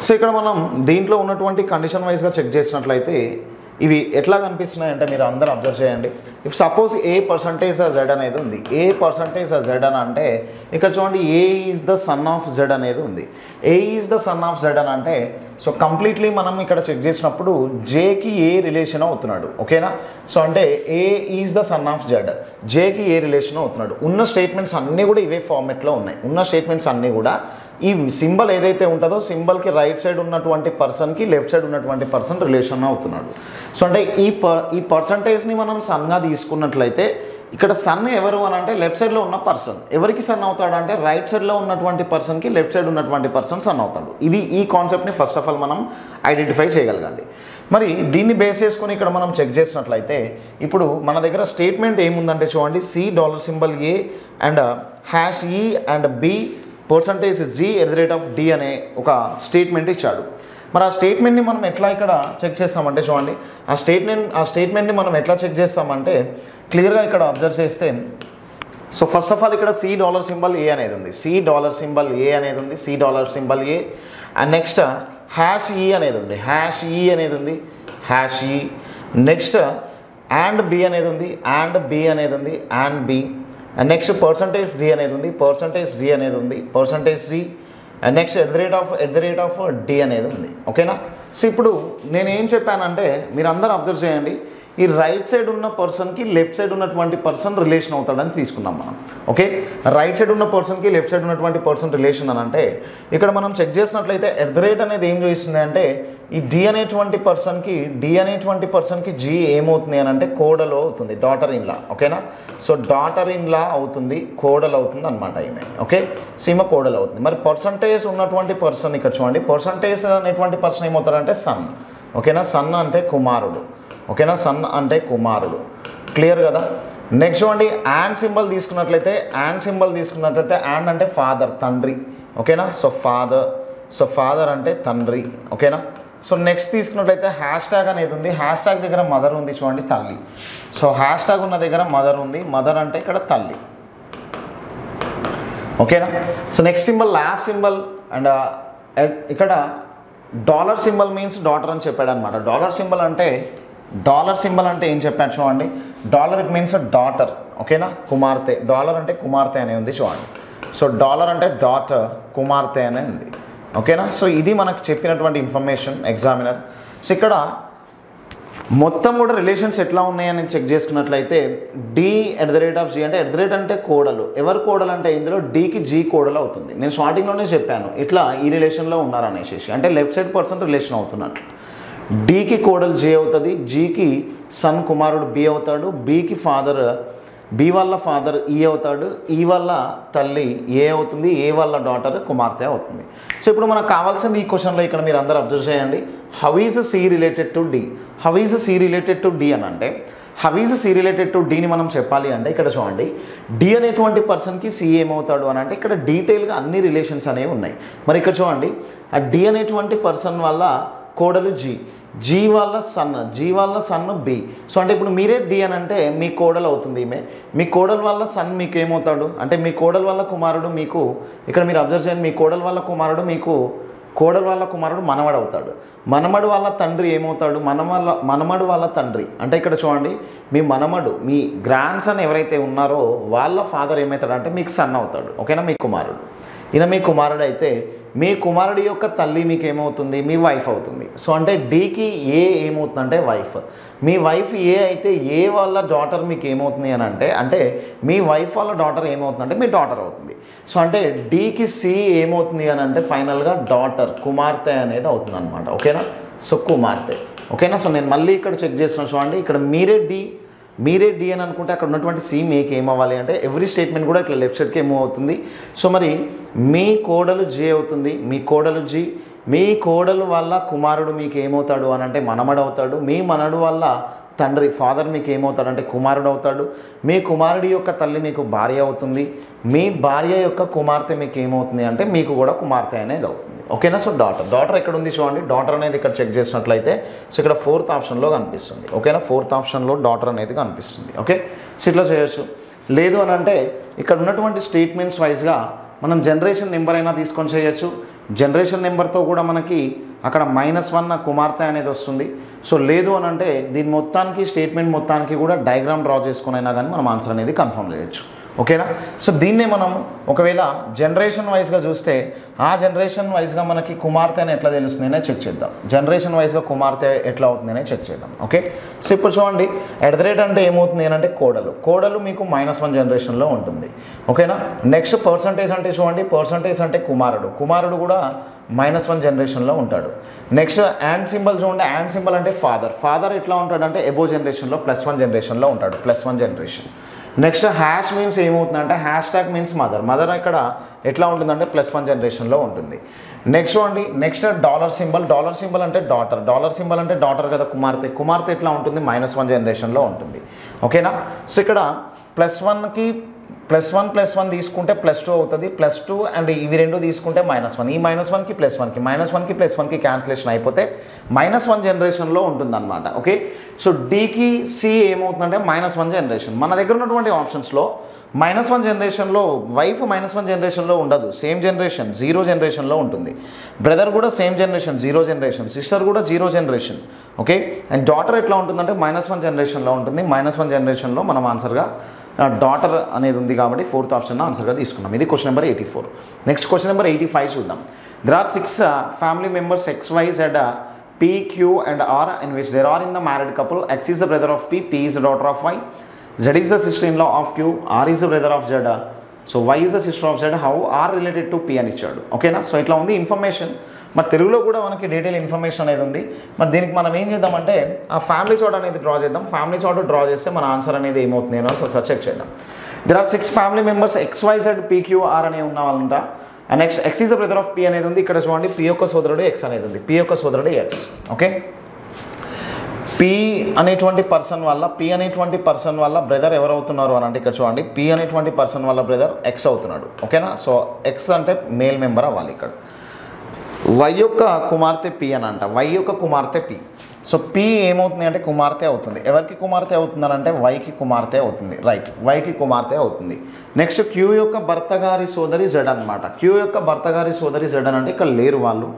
సో ఇక్కడ మనం దీంట్లో ఉన్నటువంటి కండిషన్ వైజ్గా చెక్ చేసినట్లయితే ఇవి ఎట్లా కనిపిస్తున్నాయి అంటే మీరు అందరూ అబ్జర్వ్ చేయండి. ఇఫ్ సపోజ్ A%Z అనేది ఉంది, A%Z అని అంటే ఇక్కడ చూడండి A is the son of Z అనేది ఉంది. A is the son of Z అని అంటే సో కంప్లీట్లీ మనం ఇక్కడ చెక్ చేసినప్పుడు Jకి ఏ రిలేషన్ అవుతున్నాడు. ఓకేనా, సో అంటే A is the son of Z, Jకి ఏ రిలేషన్ అవుతున్నాడు. ఉన్న స్టేట్మెంట్స్ అన్నీ కూడా ఇవే ఫార్మెట్లో ఉన్నాయి. ఉన్న స్టేట్మెంట్స్ అన్నీ కూడా ఈ సింబల్ ఏదైతే ఉంటుందో సింబల్కి రైట్ సైడ్ ఉన్నటువంటి పర్సన్కి లెఫ్ట్ సైడ్ ఉన్నటువంటి పర్సన్ రిలేషన్ అవుతున్నాడు. సో అంటే ఈ పర్సంటేజ్ని మనం సన్గా తీసుకున్నట్లయితే ఇక్కడ సన్ ఎవరు అని అంటే లెఫ్ట్ సైడ్లో ఉన్న పర్సన్ ఎవరికి సన్ అవుతాడు అంటే రైట్ సైడ్లో ఉన్నటువంటి పర్సన్కి లెఫ్ట్ సైడ్ ఉన్నటువంటి పర్సన్ సన్ అవుతాడు. ఈ కాన్సెప్ట్ని ఫస్ట్ ఆఫ్ ఆల్ మనం ఐడెంటిఫై చేయగలగాలి. మరి దీన్ని బేస్ చేసుకొని ఇక్కడ మనం చెక్ చేసినట్లయితే ఇప్పుడు మన దగ్గర స్టేట్మెంట్ ఏముందంటే చూడండి $A and #E and B %G @ D అనే ఒక స్టేట్మెంట్ ఇచ్చాడు. మరి ఆ స్టేట్మెంట్ని మనం ఎట్లా ఇక్కడ చెక్ చేస్తామంటే చూడండి ఆ స్టేట్మెంట్ని మనం ఎట్లా చెక్ చేస్తామంటే క్లియర్గా ఇక్కడ అబ్జర్వ్ చేస్తే సో ఫస్ట్ ఆఫ్ ఆల్ ఇక్కడ $A అనేది ఉంది, $A అనేది ఉంది, $A అండ్ నెక్స్ట్ #E అనేది ఉంది, #E అనేది ఉంది, #E నెక్స్ట్ అండ్ B అనేది ఉంది, అండ్ B అనేది ఉంది, and B and next %G అనేది ఉంది, %G అనేది ఉంది, %G అండ్ నెక్స్ట్ @ D అనేది ఉంది. ఓకేనా, సో ఇప్పుడు నేనేం చెప్పానంటే మీరు అందరూ అబ్జర్వ్ చేయండి ఈ రైట్ సైడ్ ఉన్న పర్సన్కి లెఫ్ట్ సైడ్ ఉన్నటువంటి పర్సన్ రిలేషన్ అవుతాడని తీసుకున్నాం మనం. ఓకే, రైట్ సైడ్ ఉన్న పర్సన్కి లెఫ్ట్ సైడ్ ఉన్నటువంటి పర్సన్ రిలేషన్ అని అంటే ఇక్కడ మనం చెక్ చేసినట్లయితే @ అనేది ఏం చేస్తుంది అంటే ఈ D అనేటువంటి పర్సన్కి G ఏమవుతుంది అని అంటే కోడలు అవుతుంది, డాటర్ ఇన్ లా. ఓకేనా, సో డాటర్ ఇన్ లా అవుతుంది, కోడలు అవుతుంది అనమాట ఈమె. ఓకే, సో ఈమె కోడలు అవుతుంది. మరి పర్సంటేజ్ ఉన్నటువంటి పర్సన్ ఇక్కడ చూడండి పర్సంటేజ్ అనేటువంటి పర్సన్ ఏమవుతాడంటే సన్. ఓకేనా, సన్ అంటే కుమారుడు. ఓకేనా, సన్ అంటే కుమారుడు. క్లియర్ కదా. నెక్స్ట్ చూడండి అండ్ సింబల్ తీసుకున్నట్లయితే అండ్ అంటే ఫాదర్, తండ్రి. ఓకేనా, సో ఫాదర్ అంటే తండ్రి. ఓకేనా, సో నెక్స్ట్ తీసుకున్నట్లయితే #, అనేది ఉంది, #, దగ్గర మదర్ ఉంది చూడండి, తల్లి. సో #, ఉన్న దగ్గర మదర్ ఉంది, మదర్ అంటే ఇక్కడ తల్లి. ఓకేనా, so next symbol last symbol and ఇక్కడ డాలర్ సింబల్ మీన్స్ డాటర్ అని చెప్పాడు అనమాట. డాలర్ సింబల్ అంటే ఏం చెప్పాడు చూడండి, డాలర్ ఇట్ మీన్స్ డాటర్. ఓకేనా, కుమార్తె. డాలర్ అంటే కుమార్తె అనే ఉంది చూడండి. సో డాలర్ అంటే డాటర్, కుమార్తె అనే ఉంది. ఓకేనా, సో ఇది మనకు చెప్పినటువంటి ఇన్ఫర్మేషన్ ఎగ్జామినర్. సో ఇక్కడ మొత్తం కూడా రిలేషన్స్ ఎట్లా ఉన్నాయని చెక్ చేసుకున్నట్లయితే D @ G అంటే అంటే కోడలు. ఎవరు కోడలు అంటే ఇందులో Dకి G కోడలు అవుతుంది. నేను స్టార్టింగ్లోనే చెప్పాను ఇట్లా ఈ రిలేషన్లో ఉన్నారనేసి, అంటే లెఫ్ట్ సైడ్ పర్సన్ రిలేషన్ అవుతున్నట్లు. Dకి కోడలు G అవుతుంది, Gకి సన్ కుమారుడు B అవుతాడు, Bకి ఫాదర్ B వాళ్ళ ఫాదర్ E అవుతాడు, E వాళ్ళ తల్లి A అవుతుంది, A వాళ్ళ డాటర్ కుమార్తె అవుతుంది. సో ఇప్పుడు మనకు కావాల్సింది ఈ క్వశ్చన్లో ఇక్కడ మీరు అందరూ అబ్జర్వ్ చేయండి how is C related to D. How is C related to D అని అంటే how is C related to Dని మనం చెప్పాలి అంటే ఇక్కడ చూడండి D అనేటువంటి పర్సన్కి C ఏమవుతాడు అని అంటే ఇక్కడ డీటెయిల్గా అన్ని రిలేషన్స్ అనేవి ఉన్నాయి. మరి ఇక్కడ చూడండి ఆ D అనేటువంటి పర్సన్ వల్ల కోడలు G వాళ్ళ సన్ B. సో అంటే ఇప్పుడు మీరే D అని అంటే మీ కోడలు అవుతుంది ఈమె. మీ కోడలు వల్ల సన్ మీకు ఏమవుతాడు అంటే మీ కోడలు వల్ల కుమారుడు మీకు ఇక్కడ మీరు అబ్జర్వ్ చేయండి మీ కోడలు వల్ల కుమారుడు మీకు కోడలు వాళ్ళ కుమారుడు మనవడు అవుతాడు. మనమడు వాళ్ళ తండ్రి ఏమవుతాడు మనమడు వాళ్ళ తండ్రి అంటే ఇక్కడ చూడండి మీ మనమడు మీ గ్రాండ్ సన్ ఎవరైతే ఉన్నారో వాళ్ళ ఫాదర్ ఏమవుతాడు అంటే మీకు సన్ అవుతాడు. ఓకేనా, మీ కుమారుడు. ఈయన మీ కుమారుడు అయితే మీ కుమారుడి యొక్క తల్లి మీకు ఏమవుతుంది మీ వైఫ్ అవుతుంది. సో అంటే Dకి ఏ ఏమవుతుందంటే వైఫ్. మీ వైఫ్ ఏ అయితే ఏ వాళ్ళ డాటర్ మీకు ఏమవుతుంది అని అంటే మీ వైఫ్ వాళ్ళ డాటర్ ఏమవుతుందంటే మీ డాటర్ అవుతుంది. సో అంటే Dకి C ఏమవుతుంది అని అంటే ఫైనల్గా డాటర్ కుమార్తె అనేది అవుతుంది అనమాట. ఓకేనా, సో కుమార్తె. ఓకేనా, సో నేను మళ్ళీ ఇక్కడ చెక్ చేసిన చూడండి ఇక్కడ మీరే D అని అనుకుంటే అక్కడ ఉన్నటువంటి C మీకు ఏమవ్వాలి అంటే ఎవ్రీ స్టేట్మెంట్ కూడా ఇట్లా లెఫ్ట్ సైడ్కి ఏమో అవుతుంది. సో మరి మీ కోడలు G అవుతుంది, మీ కోడలు G, మీ కోడలు వల్ల కుమారుడు మీకు ఏమవుతాడు అని అంటే మనమడు అవుతాడు, మీ మనడు వల్ల తండ్రి ఫాదర్ మీకు ఏమవుతాడంటే కుమారుడు అవుతాడు. మీ కుమారుడి యొక్క తల్లి మీకు భార్య అవుతుంది. మీ భార్య యొక్క కుమార్తె మీకు ఏమవుతుంది అంటే మీకు కూడా కుమార్తె అనేది అవుతుంది. ఓకేనా. సో డాటర్ ఎక్కడ ఉంది చూడండి. డాటర్ అనేది ఇక్కడ చెక్ చేసినట్లయితే సో ఇక్కడ 4th ఆప్షన్లో కనిపిస్తుంది. ఓకేనా. 4th ఆప్షన్లో డాటర్ అనేది కనిపిస్తుంది. ఓకే. సో ఇట్లా చేయొచ్చు. లేదు అని అంటే ఇక్కడ ఉన్నటువంటి స్టేట్మెంట్స్ వైజ్గా మనం జనరేషన్ నెంబర్ అయినా తీసుకొని చేయొచ్చు. జనరేషన్ నెంబర్తో కూడా మనకి అక్కడ -1 కుమార్తె అనేది వస్తుంది. సో లేదు అని అంటే దీని మొత్తానికి స్టేట్మెంట్ మొత్తానికి కూడా డయాగ్రామ్ డ్రా చేసుకుని అయినా కానీ మనం ఆన్సర్ అనేది కన్ఫర్మ్ చేయొచ్చు. ఓకేనా. సో దీన్నే మనం ఒకవేళ జనరేషన్ వైజ్గా చూస్తే ఆ జనరేషన్ వైజ్గా మనకి కుమార్తె అని ఎట్లా తెలుస్తుందనే చెక్ చేద్దాం. జనరేషన్ వైజ్గా కుమార్తె ఎట్లా అవుతుందనే చెక్ చేద్దాం. ఓకే. సో ఇప్పుడు చూడండి @ అంటే ఏమవుతుంది అంటే కోడలు మీకు -1 జనరేషన్లో ఉంటుంది. ఓకేనా. నెక్స్ట్ పర్సంటేజ్ అంటే చూడండి. పర్సంటేజ్ అంటే కుమారుడు కూడా -1 జనరేషన్లో ఉంటాడు. నెక్స్ట్ యాండ్ సింబల్ చూడండి. యాండ్ సింబల్ అంటే ఫాదర్ ఎట్లా ఉంటాడంటే ఎబో జనరేషన్లో +1 జనరేషన్లో ఉంటాడు. +1 జనరేషన్. నెక్స్ట్ హ్యాష్ మీన్స్ ఏమవుతుందంటే #, మీన్స్ మదర్ ఇక్కడ ఎట్లా ఉంటుందంటే +1 జనరేషన్లో ఉంటుంది. నెక్స్ట్ అండి నెక్స్ట్ డాలర్ సింబల్ అంటే డాటర్ కదా కుమార్తె ఎట్లా ఉంటుంది -1 జనరేషన్లో ఉంటుంది. ఓకేనా. సో ఇక్కడ +1కి +1 తీసుకుంటే +2 అవుతుంది. +2 అండ్ ఇవి రెండు తీసుకుంటే -1. ఈ -1కి +1కి క్యాన్సిలేషన్ అయిపోతే -1 జనరేషన్లో ఉంటుందన్నమాట. ఓకే. సో డీకి సి ఏమవుతుందంటే -1 జనరేషన్. మన దగ్గర ఉన్నటువంటి ఆప్షన్స్లో -1 జనరేషన్లో వైఫ్ -1 జనరేషన్లో ఉండదు. సేమ్ జనరేషన్ 0 జనరేషన్లో ఉంటుంది. బ్రదర్ కూడా సేమ్ జనరేషన్ 0 జనరేషన్. సిస్టర్ కూడా 0 జనరేషన్. ఓకే. అండ్ డాటర్ ఎట్లా ఉంటుందంటే -1 జనరేషన్లో ఉంటుంది. -1 జనరేషన్లో మనం ఆన్సర్గా డాటర్ అనేది ఉంది కాబట్టి 4th ఆప్షన్ ఆన్సర్గా తీసుకున్నాం. ఇది question number 84. Next question number 85 చూద్దాం. There are 6 family members X, Y, Z, P, Q and R in which there are in the married couple X is the brother of P, P is the daughter of Y, Z is the sister-in-law of Q, R is the brother of Z, so Y is the sister of Z, how R related to P అని ఇచ్చాడు. ఓకేనా. So ఇట్లా ఉంది information. మరి తెలుగులో కూడా మనకి detail information అనేది ఉంది. మరి దీనికి మనం ఏం చేద్దామంటే ఆ ఫ్యామిలీ చార్ట్ అనేది డ్రా చేద్దాం. ఫ్యామిలీ చార్ట్ డ్రా చేస్తే మన ఆన్సర్ అనేది ఏమవుతుంది అని ఒకసారి చెక్ చేద్దాం. There are 6 family members X, Y, Z, P, Q, R అనే ఉన్న వాళ్ళంట. And next X is the brother of P అనేది ఉంది. ఇక్కడ చూడండి P యొక్క సోదరుడు X అనేది ఉంది. P యొక్క సోదరుడు X. ఓకే. P అనేటువంటి పర్సన్ వల్ల బ్రదర్ ఎవరు అవుతున్నారు అని అంటే ఇక్కడ చూడండి P అనేటువంటి పర్సన్ వల్ల బ్రదర్ X అవుతున్నాడు. ఓకేనా. సో X అంటే మేల్ మెంబర్ అవ్వాలి. ఇక్కడ Y యొక్క కుమార్తె P అని అంట. Y యొక్క కుమార్తె P. సో P ఏమవుతుంది అంటే కుమార్తె అవుతుంది. ఎవరికి కుమార్తె అవుతుందని అంటే Yకి కుమార్తె అవుతుంది. రైట్. Yకి కుమార్తె అవుతుంది. నెక్స్ట్ Q యొక్క భర్త గారి సోదరి Z అనమాట. Q యొక్క భర్త గారి సోదరి Z అని అంటే ఇక్కడ లేరు వాళ్ళు.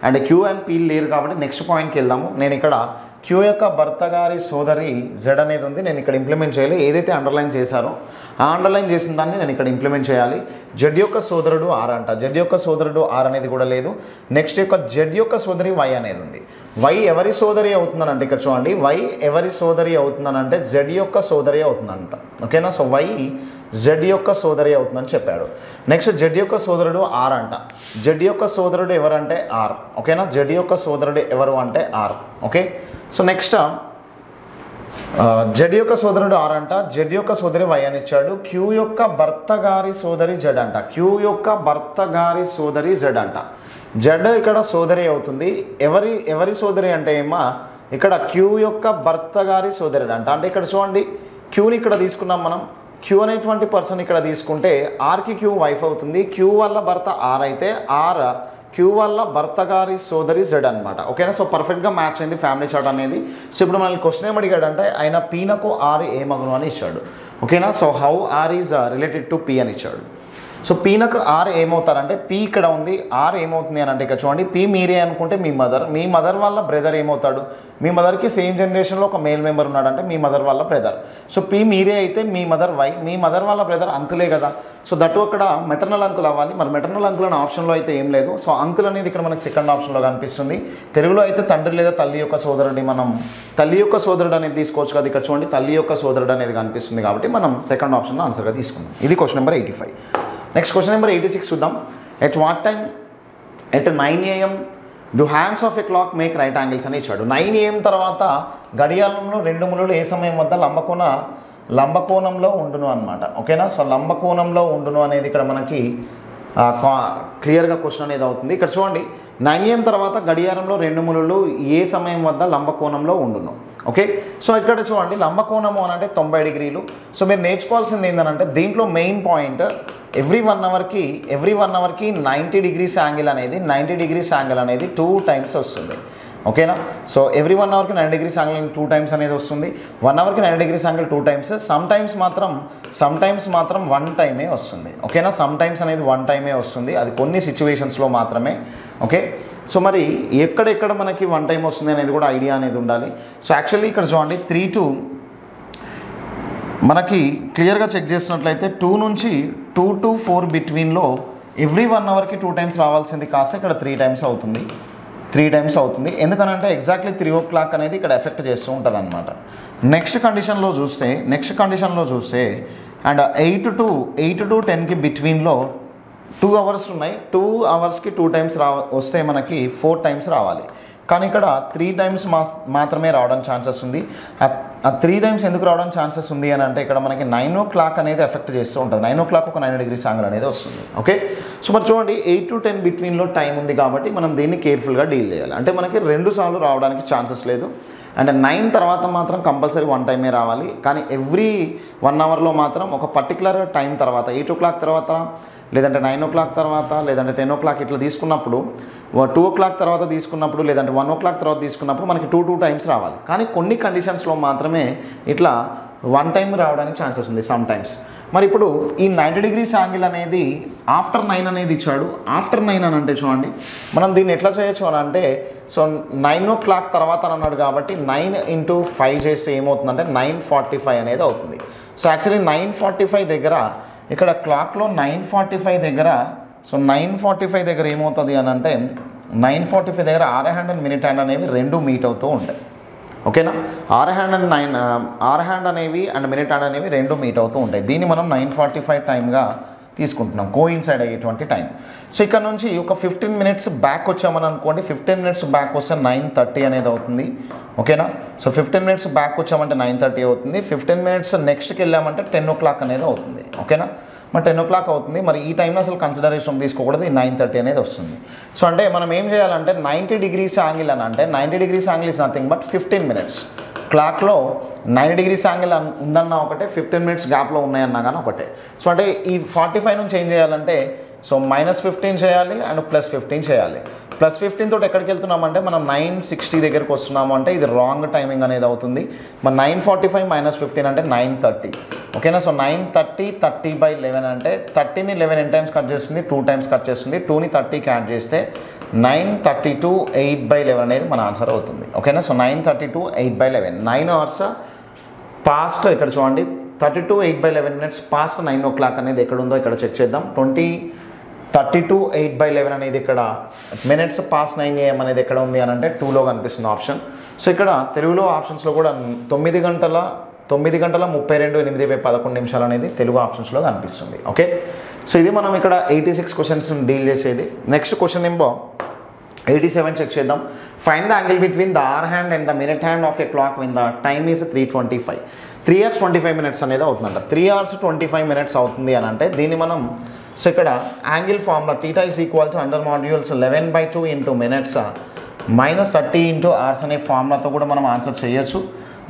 అండ్ Q అండ్ P లేరు కాబట్టి నెక్స్ట్ పాయింట్కి వెళ్దాము. నేను ఇక్కడ Q యొక్క భర్త గారి సోదరి Z అనేది ఉంది. నేను ఇక్కడ ఇంప్లిమెంట్ చేయాలి. ఏదైతే అండర్లైన్ చేశారో ఆ అండర్లైన్ చేసిన దాన్ని నేను ఇక్కడ ఇంప్లిమెంట్ చేయాలి. Z యొక్క సోదరుడు R అంట. Z యొక్క సోదరుడు R అనేది కూడా లేదు. నెక్స్ట్ Z యొక్క సోదరి Y అనేది ఉంది. Y ఎవరి సోదరి అవుతుందనంటే ఇక్కడ చూడండి Y ఎవరి సోదరి అవుతుందనంటే Z యొక్క సోదరి అవుతుందంట. ఓకేనా. సో Y Z యొక్క సోదరి అవుతుందని చెప్పాడు. నెక్స్ట్ Z యొక్క సోదరుడు R అంట. Z యొక్క సోదరుడు ఎవరంటే R. ఓకేనా. Z యొక్క సోదరుడు ఎవరు అంటే R. Okay. So next Z యొక్క సోదరుడు R అంట. Z యొక్క సోదరి Y అని ఇచ్చాడు. Q యొక్క భర్త గారి సోదరి Z అంట. Q యొక్క భర్త గారి సోదరి Z అంట. Z ఇక్కడ సోదరి అవుతుంది. ఎవరి సోదరి అంటే ఏమో ఇక్కడ Q యొక్క భర్త గారి సోదరి అంట. అంటే ఇక్కడ చూడండి Qని ఇక్కడ తీసుకున్నాం మనం. Q అనేటువంటి పర్సన్ ఇక్కడ తీసుకుంటే Rకి Q వైఫ్ అవుతుంది. Q వల్ల భర్త R అయితే R Q వల్ల భర్త గారి సోదరి Z అనమాట. ఓకేనా. సో పర్ఫెక్ట్గా మ్యాచ్ అయింది ఫ్యామిలీ చార్ట్ అనేది. సో ఇప్పుడు మనల్ని క్వశ్చన్ ఏం అడిగాడంటే ఆయన Pనకు R ఏమగును అని ఇచ్చాడు. ఓకేనా. So how R is related to P అని ఇచ్చాడు. సో Pనకు R ఏమవుతారంటే P ఇక్కడ ఉంది. R ఏమవుతుంది అని అంటే ఇక్కడ చూడండి P మీరే అనుకుంటే మీ మదర్ వాళ్ళ బ్రదర్ ఏమవుతాడు. మీ మదర్కి సేమ్ జనరేషన్లో ఒక మేల్ మెంబర్ ఉన్నాడంటే మీ మదర్ వాళ్ళ బ్రదర్. సో P మీరే అయితే మీ మదర్ Y. మీ మదర్ వాళ్ళ బ్రదర్ అంకులే కదా. సో దట్టు అక్కడ మెటర్నల్ అంకుల్ అవ్వాలి. మరి మెటర్నల్ అంకుల్ అనే ఆప్షన్లో అయితే ఏం లేదు. సో అంకుల్ అనేది ఇక్కడ మనకి సెకండ్ ఆప్షన్లో కనిపిస్తుంది. తెలుగులో అయితే తండ్రి లేదా తల్లి యొక్క సోదరుడిని మనం తల్లి యొక్క సోదరుడు అనేది తీసుకోవచ్చు కదా. ఇక్కడ చూడండి తల్లి యొక్క సోదరుడు అనేది కనిపిస్తుంది కాబట్టి మనం సెకండ్ ఆప్షన్లో ఆన్సర్గా తీసుకున్నాం. ఇది question number 85. Next question number 86 చూద్దాం. At what time at 9 AM do hands of a clock make right angles అని ఇచ్చాడు. 9 AM తర్వాత గడియారంలో 2 ముళ్ళు ఏ సమయం వద్ద లంబకోణంలో ఉండును అనమాట. ఓకేనా. సో లంబకోణంలో ఉండును అనేది ఇక్కడ మనకి క్లియర్గా క్వశ్చన్ అనేది అవుతుంది. ఇక్కడ చూడండి 9 AM తర్వాత గడియారంలో 2 ముళ్ళు ఏ సమయం వద్ద లంబకోణంలో ఉండును. ఓకే. సో ఇక్కడ చూడండి లంబకోణము అని అంటే 90 డిగ్రీలు. సో మీరు నేర్చుకోవాల్సింది ఏంటంటే దీంట్లో main point every 1 అవర్కి 90 degrees angle అనేది 2 టైమ్స్ వస్తుంది. ఓకేనా. So every 1 అవర్కి 90 degrees angle 2 times అనేది వస్తుంది. 1 అవర్కి 90 degrees angle 2 times. Some times మాత్రం 1 టైమే వస్తుంది. ఓకేనా. సమ్ టైమ్స్ అనేది 1 టైమే వస్తుంది, అది కొన్ని సిచ్యువేషన్స్లో మాత్రమే. ఓకే. సో మరి ఎక్కడెక్కడ మనకి 1 టైం వస్తుంది అనేది కూడా ఐడియా అనేది ఉండాలి. సో యాక్చువల్లీ ఇక్కడ చూడండి 3 to మనకి క్లియర్గా చెక్ చేసినట్లయితే 2 నుంచి 2 to 4 బిట్వీన్లో ఎవ్రీ 1 అవర్కి 2 టైమ్స్ రావాల్సింది కాస్త ఇక్కడ 3 టైమ్స్ అవుతుంది. ఎందుకనంటే ఎగ్జాక్ట్లీ 3 o'clock అనేది ఇక్కడ ఎఫెక్ట్ చేస్తూ ఉంటుంది అనమాట. నెక్స్ట్ కండిషన్లో చూస్తే అండ్ 8 to 10కి బిట్వీన్లో 2 అవర్స్ ఉన్నాయి. 2 అవర్స్కి 2 టైమ్స్ వస్తే మనకి 4 టైమ్స్ రావాలి. కానీ ఇక్కడ 3 టైమ్స్ మాత్రమే రావడానికి ఛాన్సెస్ ఉంది. ఆ 3 టైమ్స్ ఎందుకు రావడానికి ఛాన్సెస్ ఉంది అని అంటే ఇక్కడ మనకి 9 o'clock అనేది ఎఫెక్ట్ చేస్తూ ఉంటుంది. 9 o'clock ఒక 90 డిగ్రీస్ యాంగిల్ అనేది వస్తుంది. ఓకే. సో మరి చూడండి 8 to 10 బిట్వీన్లో టైం ఉంది కాబట్టి మనం దీన్ని కేర్ఫుల్గా డీల్ చేయాలి. అంటే మనకి 2 సార్లు రావడానికి ఛాన్సెస్ లేదు. అండ్ 9 తర్వాత మాత్రం కంపల్సరీ 1 టైమే రావాలి. కానీ ఎవ్రీ 1 అవర్లో మాత్రం ఒక పర్టికులర్ టైం తర్వాత 8 o'clock తర్వాత, లేదంటే 9 o'clock తర్వాత, లేదంటే 10 o'clock ఇట్లా తీసుకున్నప్పుడు, 2 o'clock తర్వాత తీసుకున్నప్పుడు, లేదంటే 1 o'clock తర్వాత తీసుకున్నప్పుడు మనకి 2 టైమ్స్ రావాలి. కానీ కొన్ని కండిషన్స్లో మాత్రమే ఇట్లా 1 టైం రావడానికి ఛాన్సెస్ ఉంది సమ్ టైమ్స్. మరి ఇప్పుడు ఈ 90 డిగ్రీస్ యాంగిల్ అనేది ఆఫ్టర్ 9 అనేది ఇచ్చాడు. ఆఫ్టర్ 9 అని అంటే చూడండి మనం దీన్ని ఎట్లా చేయొచ్చు అని అంటే, సో 9 o'clock తర్వాత అని అన్నాడు కాబట్టి 9 into 5 చేస్తే ఏమవుతుందంటే 9:45 అనేది అవుతుంది. సో యాక్చువల్లీ 9:45 దగ్గర ఇక్కడ క్లాక్లో 9:45 దగ్గర, సో 9:45 దగ్గర ఏమవుతుంది అని అంటే 9:45 దగ్గర hour hand and minute hand అనేవి 2 మీట్ అవుతూ ఉంటాయి. ఓకేనా. ఆర్ హ్యాండ్ అనేవి అండ్ మినిట్ హ్యాండ్ అనేవి 2 మీట్ అవుతూ ఉంటాయి. దీన్ని మనం 9:45 టైంగా తీసుకుంటున్నాం, కోయిన్సైడ్ అయ్యేటువంటి టైం. సో ఇక్కడ నుంచి ఒక 15 minutes బ్యాక్ వచ్చామని అనుకోండి. 15 minutes బ్యాక్ వస్తే 9:30 అనేది అవుతుంది. ఓకేనా. సో 15 minutes బ్యాక్ వచ్చామంటే 9:30 అవుతుంది. 15 minutes నెక్స్ట్కి వెళ్ళామంటే 10 o'clock అనేది అవుతుంది. ఓకేనా. మరి 10 o'clock అవుతుంది. మరి ఈ టైంలో అసలు కన్సిడరేషన్ తీసుకోకూడదు. ఈ 9:30 అనేది వస్తుంది. సో అంటే మనం ఏం చేయాలంటే 90 డిగ్రీస్ యాంగిల్ అని అంటే 90 degrees angle is nothing but 15 minutes. క్లాక్లో 90 డిగ్రీస్ యాంగిల్ ఉందన్నా ఒకటే, 15 minutes గ్యాప్లో ఉన్నాయన్నా కానీ ఒకటే. సో అంటే ఈ 45 నుంచి ఏం చేయాలంటే సో -15 చేయాలి అండ్ +15 చేయాలి. +15 తోటి ఎక్కడికి వెళ్తున్నామంటే మనం 9:60 దగ్గరికి వస్తున్నాము అంటే ఇది రాంగ్ టైమింగ్ అనేది అవుతుంది. మరి 9:45 -15 అంటే 9:30. ఓకేనా. సో 9:30 30/11 అంటే 30ని 11 ఎన్ని టైమ్స్ కట్ చేస్తుంది? 2 టైమ్స్ కట్ చేస్తుంది. 2ని 30కి యాడ్ చేస్తే 9:32 8/11 అనేది మన ఆన్సర్ అవుతుంది. ఓకేనా. So 9:32 8/11 9 hours past. ఇక్కడ చూడండి 32 8/11 minutes పాస్ట్ 9 o'clock అనేది ఎక్కడ ఉందో ఇక్కడ చెక్ చేద్దాం. 32 8/11 అనేది ఇక్కడ మినిట్స్ పాస్ట్ 9 AM అనేది ఎక్కడ ఉంది అని అంటే 2లో కనిపిస్తుంది ఆప్షన్. సో ఇక్కడ తెలుగులో ఆప్షన్స్లో కూడా 9 గంటల 32 8/11 నిమిషాలు అనేది తెలుగు ఆప్షన్స్లో కనిపిస్తుంది. ఓకే. సో ఇది మనం ఇక్కడ 86 క్వశ్చన్స్ డీల్ చేసేది. నెక్స్ట్ క్వశ్చన్ ఏమో 87 చెక్ చేద్దాం. Find the angle between the hour hand and the minute hand of a clock when the time is 3:25. 3 hours 25 minutes అనేది అవుతుందంట. 3 hours 25 minutes అవుతుంది అని అంటే దీన్ని మనం సో ఇక్కడ angle formula θ is equal to under modules 11/2 into minutes -30 into hours అనే ఫార్ములాతో కూడా మనం ఆన్సర్ చేయొచ్చు.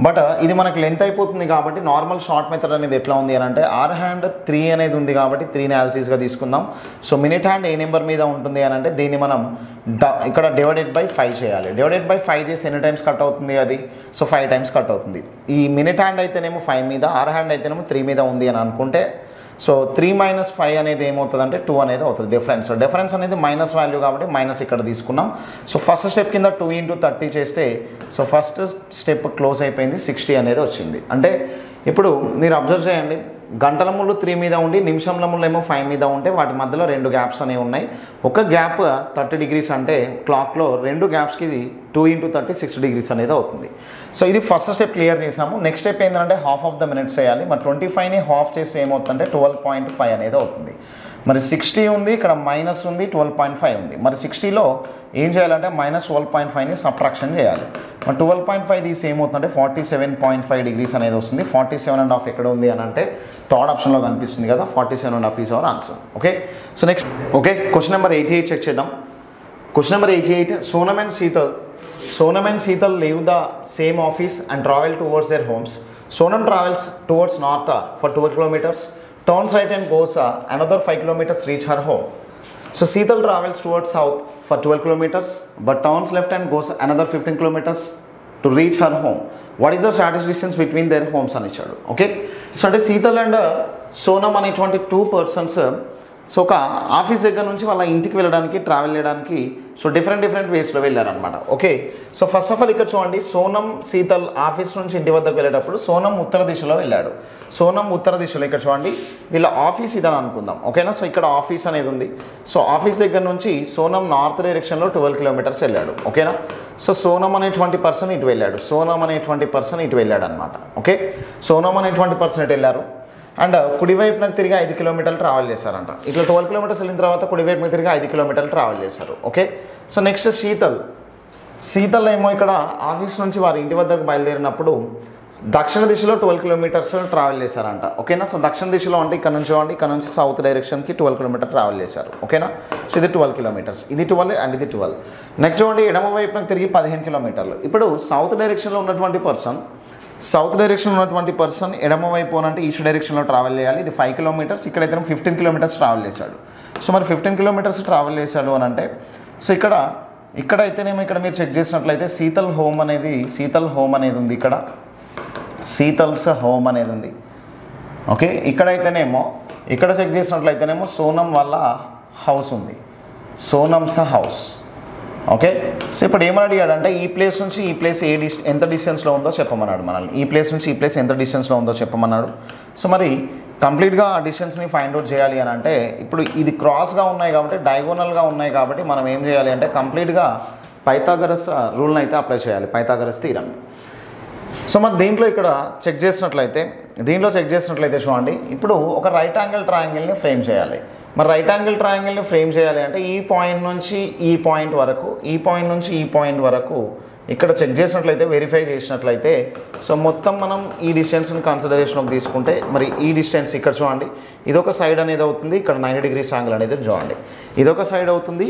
బట్ ఇది మనకు లెంత్ అయిపోతుంది కాబట్టి నార్మల్ షార్ట్ మెథడ్ అనేది ఎట్లా ఉంది అని అంటే ఆర్ హ్యాండ్ 3 అనేది ఉంది కాబట్టి 3ని యాజ్ ఇట్ ఈస్గా తీసుకుందాం. సో మినిట్ హ్యాండ్ ఏ నెంబర్ మీద ఉంటుంది అని అంటే దీన్ని మనం ఇక్కడ /5 చేయాలి. /5 చేసి ఎన్ని టైమ్స్ కట్ అవుతుంది అది? సో 5 times కట్ అవుతుంది. ఈ మినిట్ హ్యాండ్ అయితేనేమో 5 మీద, ఆర్ హ్యాండ్ అయితేనేమో 3 మీద ఉంది అని అనుకుంటే సో 3 - 5 అనేది ఏమవుతుంది అంటే 2 అనేది అవుతుంది డిఫరెన్స్ అనేది మైనస్ వాల్యూ కాబట్టి మైనస్ ఇక్కడ తీసుకున్నాం. సో ఫస్ట్ స్టెప్ కింద 2 into 30 చేస్తే సో ఫస్ట్ స్టెప్ క్లోజ్ అయిపోయింది, 60 అనేది వచ్చింది. అంటే ఇప్పుడు మీరు అబ్జర్వ్ చేయండి, గంటల ముళ్ళు 3 మీద ఉండి నిమిషంల ముళ్ళు ఏమో 5 మీద ఉంటే వాటి మధ్యలో 2 గ్యాప్స్ అనేవి ఉన్నాయి. ఒక గ్యాప్ 30 degrees అంటే క్లాక్లో 2 గ్యాప్స్కి 2 into 30 60 degrees అనేది అవుతుంది. సో ఇది ఫస్ట్ స్టెప్ క్లియర్ చేసాము. నెక్స్ట్ స్టెప్ ఏంటంటే హాఫ్ ఆఫ్ ద మినిట్స్ చేయాలి. మరి 25ని హాఫ్ చేస్తే ఏమవుతుందంటే 12.5 అనేది అవుతుంది. మరి 60 ఉంది, ఇక్కడ మైనస్ ఉంది, 12.5 ఉంది. మరి 60లో ఏం చేయాలంటే -12.5ని సబ్ట్రాక్షన్ చేయాలి. మరి 12.5 తీసి ఏమవుతుందంటే 47.5 degrees అనేది వస్తుంది. 47.5 ఎక్కడ ఉంది అని అంటే థర్డ్ ఆప్షన్లో కనిపిస్తుంది కదా. 47.5 is our answer. Okay. So next question number 88 check చేద్దాం. Question number 88 Sonam and Sheetal Sonam and Seetal leave the same office and travel towards their homes. Sonam travels towards north for 12 kilometers, turns right and goes another 5 kilometers to reach her home. So Seetal travels towards south for 12 kilometers but turns left and goes another 15 kilometers to reach her home. What is the shortest distance between their homes అని ఇచ్చాడు. Okay, so అంటే Seetal and Sonam అనేటువంటి 2 persons so ఒక office దగ్గర నుంచి వాళ్ళ ఇంటికి వెళ్ళడానికి ట్రావెల్ చేయడానికి సో డిఫరెంట్ వేస్లో వెళ్ళారనమాట. Okay, so first of all ఇక్కడ చూడండి, సోనం Seetal ఆఫీస్ నుంచి ఇంటి వద్దకు వెళ్ళేటప్పుడు సోనం ఉత్తర దిశలో వెళ్ళాడు. సోనం ఉత్తర దిశలో ఇక్కడ చూడండి వీళ్ళ ఆఫీస్ ఇదని అనుకుందాం. ఓకేనా, సో ఇక్కడ ఆఫీస్ అనేది ఉంది. సో ఆఫీస్ దగ్గర నుంచి సోనం నార్త్ డైరెక్షన్లో 12 kilometers వెళ్ళాడు. ఓకేనా, సో సోనం అనేటువంటి పర్సన్ ఇటు వెళ్ళాడు. సోనం అనేటువంటి పర్సన్ ఇటు వెళ్ళాడు అనమాట. ఓకే, సోనం అనేటువంటి పర్సన్ ఇటు వెళ్ళారు అండ్ కుడివైపునకు తిరిగి 5 kilometers ట్రావెల్ చేశారంట. ఇట్లా 12 kilometers వెళ్ళిన తర్వాత కుడివైపునకు తిరిగి 5 kilometers ట్రావెల్ చేశారు. ఓకే, సో నెక్స్ట్ Seetal ఏమో ఇక్కడ ఆఫీస్ నుంచి వారి ఇంటి వద్దకు బయలుదేరినప్పుడు దక్షిణ దిశలో 12 kilometers ట్రావెల్ చేశారంట. ఓకేనా, సో దక్షిణ దిశలో అంటే ఇక్కడ నుంచి సౌత్ డైరెక్షన్కి 12 kilometers ట్రావెల్ చేశారు. ఓకేనా, సో ఇది 12 kilometers, ఇది 12 అండ్ ఇది 12. నెక్స్ట్ చూడండి ఎడమ వైపునకు తిరిగి 15 kilometers. ఇప్పుడు సౌత్ డైరెక్షన్లో ఉన్నటువంటి పర్సన్ ఎడమ వైపు అంటే ఈస్ట్ డైరెక్షన్లో ట్రావెల్ చేయాలి. ఇది 5 kilometers, ఇక్కడైతే 15 kilometers ట్రావెల్ చేశాడు. సో మరి 15 kilometers ట్రావెల్ చేశాడు అని అంటే సో ఇక్కడైతేనేమో ఇక్కడ మీరు చెక్ చేసినట్లయితే Seetal హోమ్ అనేది ఉంది. ఇక్కడ Seetal's హోమ్ అనేది ఉంది. ఓకే, ఇక్కడ చెక్ చేసినట్లయితేనేమో సోనం వాళ్ళ హౌస్ ఉంది, సోనం's హౌస్. ఓకే, సో ఇప్పుడు ఏమని అడిగాడంటే ఈ ప్లేస్ నుంచి ఈ ప్లేస్ ఎంత డిస్టెన్స్లో ఉందో చెప్పమన్నాడు మనల్ని. ఈ ప్లేస్ నుంచి ఈ ప్లేస్ ఎంత డిస్టెన్స్లో ఉందో చెప్పమన్నాడు. సో మరి కంప్లీట్గా ఆ డిస్టెన్స్ని ఫైండ్ అవుట్ చేయాలి అని అంటే ఇప్పుడు ఇది క్రాస్గా ఉన్నాయి కాబట్టి డయాగోనల్గా ఉన్నాయి కాబట్టి మనం ఏం చేయాలి అంటే కంప్లీట్గా పైథాగరస్ రూల్ని అయితే అప్లై చేయాలి, పైథాగరస్ థీరం. సో మరి దీంట్లో చెక్ చేసినట్లయితే చూడండి ఇప్పుడు ఒక రైట్ యాంగిల్ ట్రయాంగిల్ని ఫ్రేమ్ చేయాలి. మరి రైట్ యాంగిల్ ట్రయాంగిల్ని ఫ్రేమ్ చేయాలి అంటే ఈ పాయింట్ నుంచి ఈ పాయింట్ వరకు ఇక్కడ చెక్ చేసినట్లయితే వెరిఫై చేసినట్లయితే సో మొత్తం మనం ఈ డిస్టెన్స్ని కన్సిడరేషన్లోకి తీసుకుంటే మరి ఈ డిస్టెన్స్ ఇక్కడ చూడండి ఇదొక సైడ్ అనేది అవుతుంది, ఇక్కడ 90 degrees యాంగిల్ అనేది చూడండి ఇదొక సైడ్ అవుతుంది,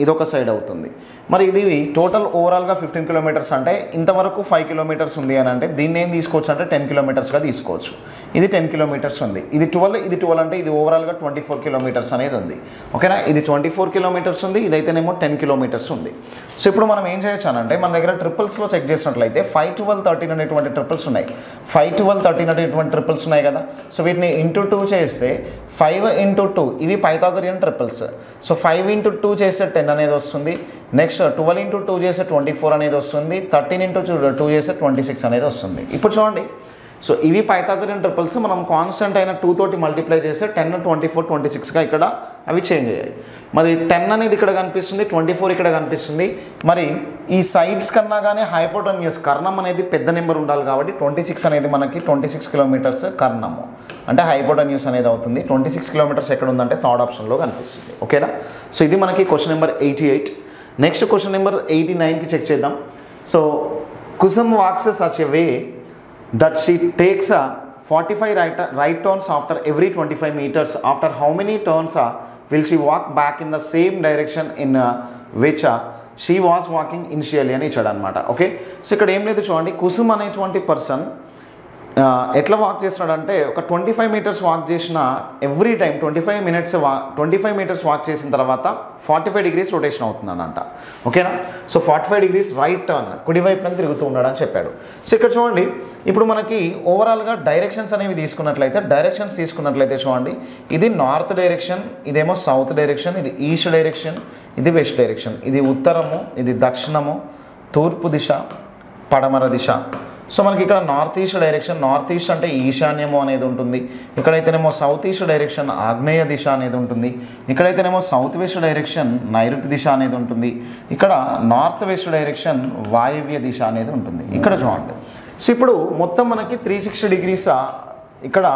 ఇదొక సైడ్ అవుతుంది. మరి ఇది టోటల్ ఓవరాల్గా 15 kilometers అంటే ఇంతవరకు 5 kilometers ఉంది అని అంటే దీన్ని ఏం తీసుకోవచ్చు అంటే 10 kilometersగా తీసుకోవచ్చు. ఇది 10 kilometers ఉంది, ఇది 12 అంటే ఇది ఓవరాల్గా 24 kilometers అనేది ఉంది. ఓకేనా, ఇది 24 kilometers ఉంది, ఇదైతేనేమో 10 kilometers ఉంది. సో ఇప్పుడు మనం ఏం చేయొచ్చు అంటే మన దగ్గర ట్రిపుల్స్లో చెక్ చేసినట్లయితే 5, 12, 13 అనేటువంటి ట్రిపుల్స్ ఉన్నాయి. 5, 12, 13 అనేటువంటి ట్రిపుల్స్ ఉన్నాయి కదా. సో వీటిని ఇంటూ 2 చేస్తే 5 into 2 ఇవి పైథాగోరియన్ ట్రిపుల్స్. సో 5 into 2 చేస్తే 10 అనేది వస్తుంది. నెక్స్ట్ 12 into 2 చేస్తే 24 అనేది వస్తుంది. 13 into 2 చేస్తే 26 అనేది వస్తుంది. ఇప్పుడు చూడండి సో ఇవి పైథాగోరియన్ ట్రిపుల్స్. మనం కాన్స్టెంట్ అయిన 2 తోటి మల్టిప్లై చేస్తే 10, 24, 26గా ఇక్కడ అవి చేంజ్ అయ్యాయి. మరి 10 అనేది ఇక్కడ కనిపిస్తుంది, 24 ఇక్కడ కనిపిస్తుంది. మరి ఈ సైడ్స్ కన్నా కానీ హైపోటెన్యూస్ కర్ణం అనేది పెద్ద నెంబర్ ఉండాలి కాబట్టి 26 అనేది మనకి 26 kilometers కర్ణము అంటే హైపోటెన్యూస్ అనేది అవుతుంది. 26 kilometers ఎక్కడ ఉందంటే థర్డ్ ఆప్షన్లో కనిపిస్తుంది. ఓకేనా, సో ఇది మనకి question number 88. Next question number 89కి చెక్ చేద్దాం. So Kusum walks such a way that she takes 45 right turns after every 25 meters. After how many turns will she walk back in the same direction in which she was walking initially అని ఇచ్చాడు అనమాట. Okay, so ఇక్కడ ఏం లేదు చూడండి, కుసుమ్ అనేటువంటి person ఎట్లా walk చేస్తున్నాడంటే ఒక 25 meters వాక్ చేసిన ఎవ్రీ టైం 25 meters వాక్ చేసిన తర్వాత 45 degrees రొటేషన్ అవుతుందనంట. ఓకేనా, సో 45 degrees రైట్ టర్న్ కుడివైపునకు తిరుగుతూ ఉన్నాడని చెప్పాడు. సో ఇక్కడ చూడండి ఇప్పుడు మనకి ఓవరాల్గా డైరెక్షన్స్ అనేవి తీసుకున్నట్లయితే చూడండి ఇది నార్త్ డైరెక్షన్, ఇదేమో సౌత్ డైరెక్షన్, ఇది ఈస్ట్ డైరెక్షన్, ఇది వెస్ట్ డైరెక్షన్, ఇది ఉత్తరము, ఇది దక్షిణము, తూర్పు దిశ, పడమర దిశ. సో మనకి ఇక్కడ north east direction, north east అంటే ఈశాన్యము అనేది ఉంటుంది. ఇక్కడైతేనేమో సౌత్ ఈస్ట్ డైరెక్షన్ ఆగ్నేయ దిశ అనేది ఉంటుంది. ఇక్కడైతేనేమో సౌత్ వెస్ట్ డైరెక్షన్ నైరుతి దిశ అనేది ఉంటుంది. ఇక్కడ నార్త్ వెస్ట్ డైరెక్షన్ వాయువ్య దిశ అనేది ఉంటుంది. ఇక్కడ చూడండి సో ఇప్పుడు మొత్తం మనకి 360 degrees ఇక్కడ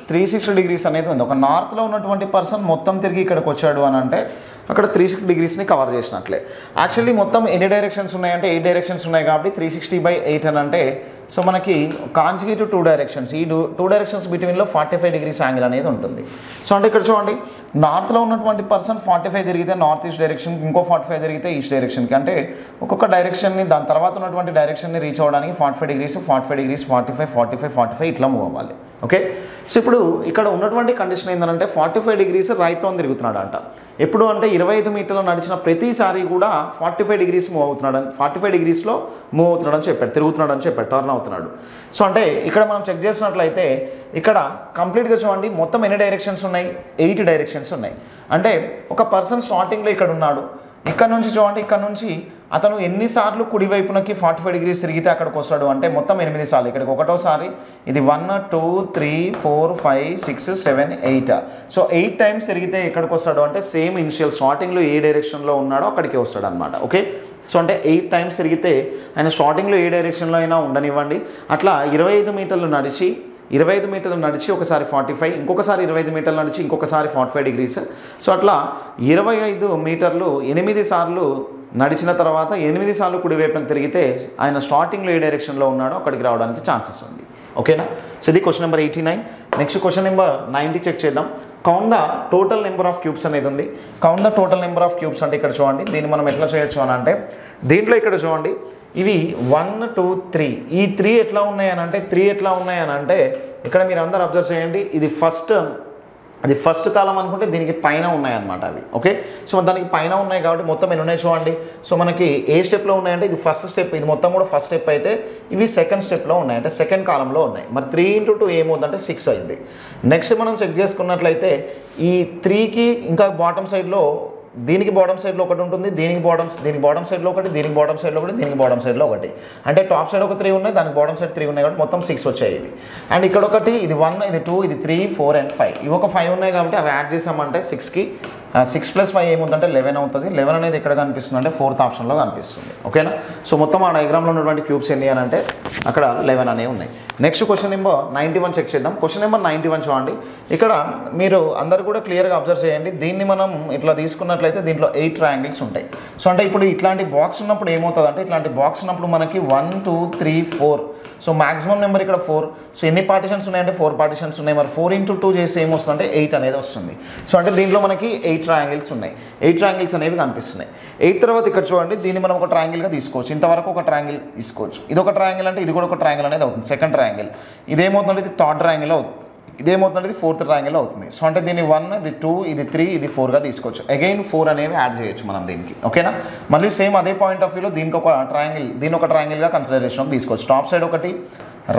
360 degrees అనేది ఉంది. ఒక నార్త్లో ఉన్నటువంటి పర్సన్ మొత్తం తిరిగి ఇక్కడికి వచ్చాడు అని అంటే అక్కడ 360 degreesని కవర్ చేసినట్లే. యాక్చువల్లీ మొత్తం ఎన్ని డైరెక్షన్స్ ఉన్నాయంటే 8 డైరెక్షన్స్ ఉన్నాయి కాబట్టి 360/8 అని అంటే సో మనకి కాన్సిక్యూటివ్ 2 డైరెక్షన్స్, ఈ 2 డైరెక్షన్స్ బిట్వీన్లో 45 degrees యాంగిల్ అనేది ఉంటుంది. సో అంటే ఇక్కడ చూడండి, నార్త్లో ఉన్నటువంటి పర్సన్ 45 తిరిగితే నార్త్ ఈస్ట్ డైరెక్షన్, ఇంకో 45 తిరిగితే ఈస్ట్ డైరెక్షన్కి, అంటే ఒక్కొక్క డైరెక్షన్ని దాని తర్వాత ఉన్నటువంటి డైరెక్షన్ని రీచ్ అవ్వడానికి 45 degrees 45 degrees 45 45 45 ఇట్లా మూవ్ అవ్వాలి. ఓకే, సో ఇప్పుడు ఇక్కడ ఉన్నటువంటి కండిషన్ ఏంటంటే 45 degrees రైట్ టర్న్ తిరుగుతున్నాడు అంట. ఎప్పుడు అంటే 25 మీటర్లు నడిచిన ప్రతిసారి కూడా 45 degrees మూవ్ అవుతున్నాడు, 45 degreesలో మూవ్ అవుతున్నాడు అని చెప్పాడు, తిరుగుతున్నాడు అని చెప్పాడు, టర్న్ అవుతున్నాడు. సో అంటే ఇక్కడ మనం చెక్ చేసినట్లయితే ఇక్కడ కంప్లీట్గా చూడండి మొత్తం ఎన్ని డైరెక్షన్స్ ఉన్నాయి, 8 డైరెక్షన్స్ ఉన్నాయి. అంటే ఒక పర్సన్ స్టార్టింగ్లో ఇక్కడ ఉన్నాడు, ఇక్కడ నుంచి చూడండి, ఇక్కడ నుంచి అతను ఎన్నిసార్లు కుడివైపునకి 45 degrees తిరిగితే అక్కడికి వస్తాడు అంటే మొత్తం 8 సార్లు. ఇక్కడికి ఒకటోసారి ఇది 1 2 3 4 5 6 7 8, సో 8 times తిరిగితే ఎక్కడికి వస్తాడు అంటే సేమ్ ఇనిషియల్ స్టార్టింగ్లో ఏ డైరెక్షన్లో ఉన్నాడో అక్కడికి వస్తాడు అనమాట. ఓకే, సో అంటే 8 times తిరిగితే ఆయన స్టార్టింగ్లో ఏ డైరెక్షన్లో అయినా ఉండనివ్వండి, అట్లా 25 మీటర్లు నడిచి 25 మీటర్లు నడిచి ఒకసారి 45, ఇంకొకసారి 25 మీటర్లు నడిచి ఇంకొకసారి 45 degrees. సో అట్లా 25 మీటర్లు 8 సార్లు నడిచిన తర్వాత 8 సార్లు కుడివైపునకు తిరిగితే ఆయన స్టార్టింగ్లో ఏ డైరెక్షన్లో ఉన్నాడో అక్కడికి రావడానికి ఛాన్సెస్ ఉంది. ఓకేనా, సో ఇది question number 89. Next question number 90 check చేద్దాం. Count the total number of cubes అనేది ఉంది. Count the total number of cubes అంటే ఇక్కడ చూడండి, దీన్ని మనం ఎట్లా చేయొచ్చు అని అంటే దీంట్లో ఇక్కడ చూడండి ఇవి 1 2 3, ఈ 3 ఎట్లా ఉన్నాయని అంటే 3 ఎట్లా ఉన్నాయని అంటే ఇక్కడ మీరు అందరూ అబ్జర్వ్ చేయండి, ఇది ఫస్ట్ కాలం అనుకుంటే దీనికి పైన ఉన్నాయన్నమాట అవి. ఓకే, సో దానికి పైన ఉన్నాయి కాబట్టి మొత్తం ఎన్ని ఉన్నాయి చూడండి. సో మనకి ఏ స్టెప్లో ఉన్నాయంటే ఇది ఫస్ట్ స్టెప్, ఇది మొత్తం కూడా ఫస్ట్ స్టెప్ అయితే ఇవి సెకండ్ స్టెప్లో ఉన్నాయి, అంటే సెకండ్ కాలంలో ఉన్నాయి. మరి 3 into 2 ఏమవుతుందంటే 6 అయింది. నెక్స్ట్ మనం చెక్ చేసుకున్నట్లయితే ఈ 3కి ఇంకా బాటమ్ సైడ్లో దీనికి బాటమ్ సైడ్లో ఒకటి ఉంటుంది, దీనికి బాటమ్ సైడ్లో ఒకటి, దీనికి బాటమ్ సైడ్లో ఒకటి, దీనికి బాటమ్ సైడ్లో ఒకటి, అంటే టాప్ సైడ్ ఒక 3 ఉన్నాయి, దానికి బాటమ్ సైడ్ 3 ఉన్నాయి కాబట్టి మొత్తం 6 వచ్చాయి ఇవి. అండ్ ఇక్కడ ఒకటి, ఇది 1 ఇది 2 ఇది 3 4 and 5, ఇవి ఒక 5 ఉన్నాయి కాబట్టి అవి యాడ్ చేసామంటే 6కి 6 + 5 ఏముందంటే 11 అవుతుంది. 11 అనేది ఎక్కడ కనిపిస్తుంది అంటే 4th ఆప్షన్లో కనిపిస్తుంది. ఓకేనా, సో మొత్తం ఆ డయాగ్రామ్లో ఉన్నటువంటి క్యూబ్స్ ఎన్ని అని అంటే అక్కడ 11 అనేవి ఉన్నాయి. నెక్స్ట్ క్వశ్చన్ నెంబర్ 91 చెక్ చేద్దాం. క్వశ్చన్ నెంబర్ 91 చూడండి, ఇక్కడ మీరు అందరు కూడా క్లియర్గా అబ్జర్వ్ చేయండి. దీన్ని మనం ఇట్లా తీసుకున్నట్లయితే దీంట్లో 8 ట్రయాంగిల్స్ ఉంటాయి. సో అంటే ఇప్పుడు ఇట్లాంటి బాక్స్ ఉన్నప్పుడు ఏమవుతుంది అంటే ఇట్లాంటి బాక్స్ ఉన్నప్పుడు మనకి 1 2 3 4, సో మాక్సిమం నెంబర్ ఇక్కడ 4. సో ఎన్ని పార్టిషన్స్ ఉన్నాయంటే 4 పార్టిషన్స్ ఉన్నాయి. మరి 4 into 2 చేసి ఏమొస్తుందంటే 8 అనేది వస్తుంది. సో అంటే దీంట్లో మనకి 8 ట్రయాంగిల్స్ ఉన్నాయి, 8 ట్రయాంగిల్స్ అనేవి కనిపిస్తున్నాయి. 8 తర్వాత ఇక్కడ చూడండి, దీన్ని మనం ఒక ట్రయాంగిల్గా తీసుకోవచ్చు, ఇంతవరకు ఒక ట్రయాంగిల్ తీసుకోవచ్చు. ఇది ఒక ట్రయాంగిల్ అంటే ఇది కూడా ఒక ట్రయాంగిల్ అనేది అవుతుంది, సెకండ్ ట్రయాంగిల్. ఇదేమవుతుందంటే ఇది థర్డ్ ట్రయాంగిల్ అవుతుంది, ఇదేమవుతుందంటే ఇది 4th ట్రయాంగిల్ అవుతుంది. సో అంటే దీన్ని 1 ఇది 2 ఇది 3 ఇది 4గా తీసుకోవచ్చు. అగైన్ 4 అనేవి యాడ్ చేయొచ్చు మనం దీనికి. ఓకేనా, మళ్ళీ సేమ్ అదే పాయింట్ ఆఫ్ వ్యూలో దీనికి ఒక ట్రయాంగిల్, దీని ఒక ట్రయాంగిల్గా కన్సిడరేషన్ తీసుకోవచ్చు. టాప్ సైడ్ ఒకటి,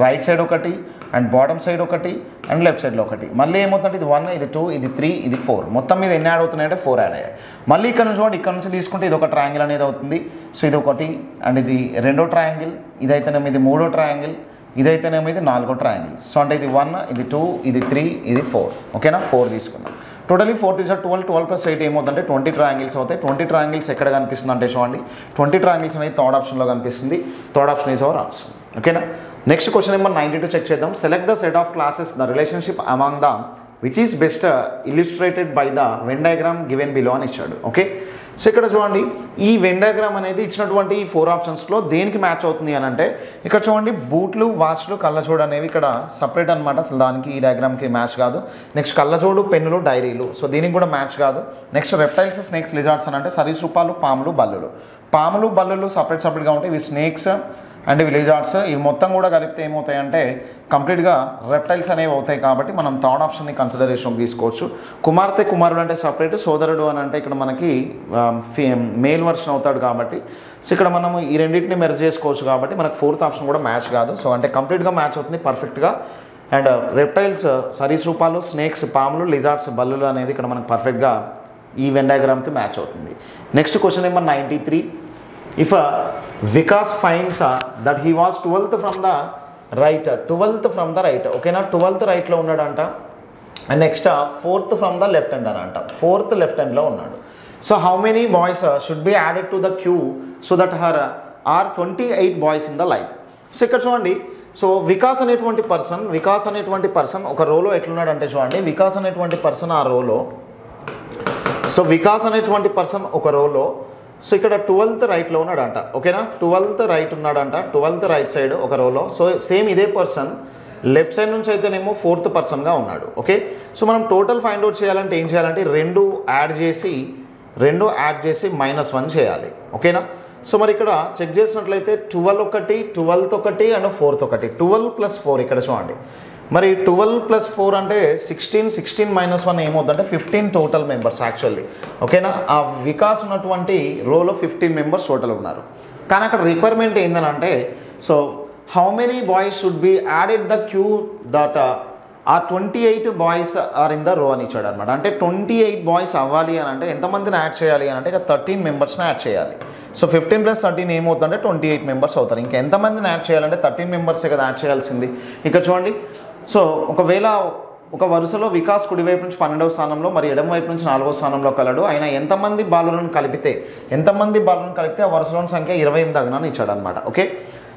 రైట్ సైడ్ ఒకటి, అండ్ బాటమ్ సైడ్ ఒకటి, అండ్ లెఫ్ట్ సైడ్లో ఒకటి. మళ్ళీ ఏమవుతుందంటే ఇది 1 ఇది 2 ఇది 3 ఇది 4, మొత్తం మీద ఎన్ని యాడ్ అవుతున్నాయంటే 4 యాడ్ అయ్యాయి. మళ్ళీ ఇక్కడ నుంచి చూడండి, ఇక్కడ నుంచి తీసుకుంటే ఇది ఒక ట్రయాంగిల్ అనేది అవుతుంది. సో ఇది ఒకటి, అండ్ ఇది రెండో ట్రయాంగిల్, ఇదైతేనేమో ఇది మూడో ట్రయాంగిల్, ఇదైతేనేమో ఇది 4వ ట్రయాంగిల్. సో అంటే ఇది 1 ఇది 2 ఇది 3 ఇది 4. ఓకేనా, 4 తీసుకున్నాం. టోటలీ 4 + 12 12 + 8 ఏమవుతుందంటే 20 ట్రయాంగిల్స్ అవుతాయి. 20 ట్రయాంగిల్స్ ఎక్కడ కనిపిస్తుంది అంటే చూడండి 20 ట్రయాంగిల్స్ అనేది థర్డ్ ఆప్షన్లో కనిపిస్తుంది. Third option is our answer. ఓకేనా, నెక్స్ట్ క్వశ్చన్ నెంబర్ 92 చెక్ చేద్దాం. Select the set of classes the relationship among the which is best illustrated by the Venn diagram given below అని ఇచ్చాడు. ఓకే, సో ఇక్కడ చూడండి ఈ Venn diagram అనేది ఇచ్చినటువంటి ఈ 4 ఆప్షన్స్లో దేనికి మ్యాచ్ అవుతుంది అని అంటే ఇక్కడ చూడండి బూట్లు, వాచ్లు, కళ్ళజోడు అనేవి ఇక్కడ సపరేట్ అనమాట, అసలు దానికి ఈ డయాగ్రామ్కి మ్యాచ్ కాదు. నెక్స్ట్ కళ్ళజోడు, పెన్నులు, డైరీలు, సో దీనికి కూడా మ్యాచ్ కాదు. నెక్స్ట్ రెప్టైల్స్, స్నేక్స్, లిజార్డ్స్ అని అంటే సరీసృపాలు, పాములు, బల్లులు. పాములు బల్లులు సపరేట్గా ఉంటాయి, ఇవి స్నేక్స్ అండ్ ఇవి లిజార్డ్స్. ఇవి మొత్తం కూడా కలిపితే ఏమవుతాయంటే కంప్లీట్గా రెప్టైల్స్ అనేవి అవుతాయి. కాబట్టి మనం థర్డ్ ఆప్షన్ని కన్సిడరేషన్ తీసుకోవచ్చు. కుమార్తె, కుమారుడు అంటే సపరేట్, సోదరుడు అని అంటే ఇక్కడ మనకి మేల్ వర్షన్ అవుతాడు కాబట్టి సో ఇక్కడ మనం ఈ రెండింటిని మెర్జ్ చేసుకోవచ్చు. కాబట్టి మనకు 4th ఆప్షన్ కూడా మ్యాచ్ కాదు. సో అంటే కంప్లీట్గా మ్యాచ్ అవుతుంది పర్ఫెక్ట్గా. అండ్ రెప్టైల్స్ సరీసృపాలు, స్నేక్స్, పాములు, లిజార్డ్స్, బల్లులు అనేది ఇక్కడ మనకు పర్ఫెక్ట్గా ఈ వెన్ డయాగ్రామ్కి మ్యాచ్ అవుతుంది. Next question number 93. If Vikas finds that he was 12th from the right, 12th from the right, ఓకేనా, 12th రైట్లో ఉన్నాడంట. And next 4th from the left hand అని అంట, 4th లెఫ్ట్ హ్యాండ్లో ఉన్నాడు. So how many boys should be added to the queue so that are 28 boys in the line. So ఇక్కడ చూడండి, so Vikas అనేటువంటి person ఒక రోలో ఎట్లున్నాడంటే చూడండి, వికాస్ అనేటువంటి పర్సన్ ఆ రోలో, సో వికాస్ అనేటువంటి పర్సన్ ఒక రోలో సో ఇక్కడ 12th రైట్లో ఉన్నాడంట, ఓకేనా. 12th రైట్ ఉన్నాడంట, 12th రైట్ సైడ్ ఒక రోలో. సో సేమ్ ఇదే పర్సన్ లెఫ్ట్ సైడ్ నుంచి అయితేనేమో 4th పర్సన్గా ఉన్నాడు, ఓకే. సో మనం టోటల్ ఫైండ్ అవుట్ చేయాలంటే ఏం చేయాలంటే రెండు యాడ్ చేసి -1 చేయాలి, ఓకేనా. సో మరి ఇక్కడ చెక్ చేసినట్లయితే 12 ఒకటి, 12th ఒకటి అండ్ 4th ఒకటి, 12 + 4 ఇక్కడ చూడండి. మరి 12 + 4 అంటే 16, 16 - 1 ఏమవుతుందంటే 15 టోటల్ మెంబర్స్ యాక్చువల్లీ, ఓకేనా. ఆ వికాస్ ఉన్నటువంటి రోలో 15 మెంబర్స్ టోటల్ ఉన్నారు. కానీ అక్కడ రిక్వైర్మెంట్ ఏంటంటే so how many boys should be added the queue that are 28 boys are in the రో అని ఇచ్చాడు అనమాట. అంటే 28 బాయ్స్ అవ్వాలి అని అంటే ఎంతమందిని యాడ్ చేయాలి అని అంటే ఇక 13 మెంబర్స్ని యాడ్ చేయాలి. సో 15 + 13 ఏమవుతుందంటే 28 మెంబర్స్ అవుతారు. ఇంకా ఎంతమందిని యాడ్ చేయాలంటే 13 మెంబర్సే కదా యాడ్ చేయాల్సింది. ఇక్కడ చూడండి, సో ఒకవేళ ఒక వరుసలో వికాస్ కుడివైపు నుంచి 12వ స్థానంలో, మరి ఎడమ వైపు నుంచి 4వ స్థానంలో కలడు. ఆయన ఎంతమంది బాలులను కలిపితే ఆ వరుసలోని సంఖ్య 28 అగనాన్ని ఇచ్చాడు అనమాట, ఓకే.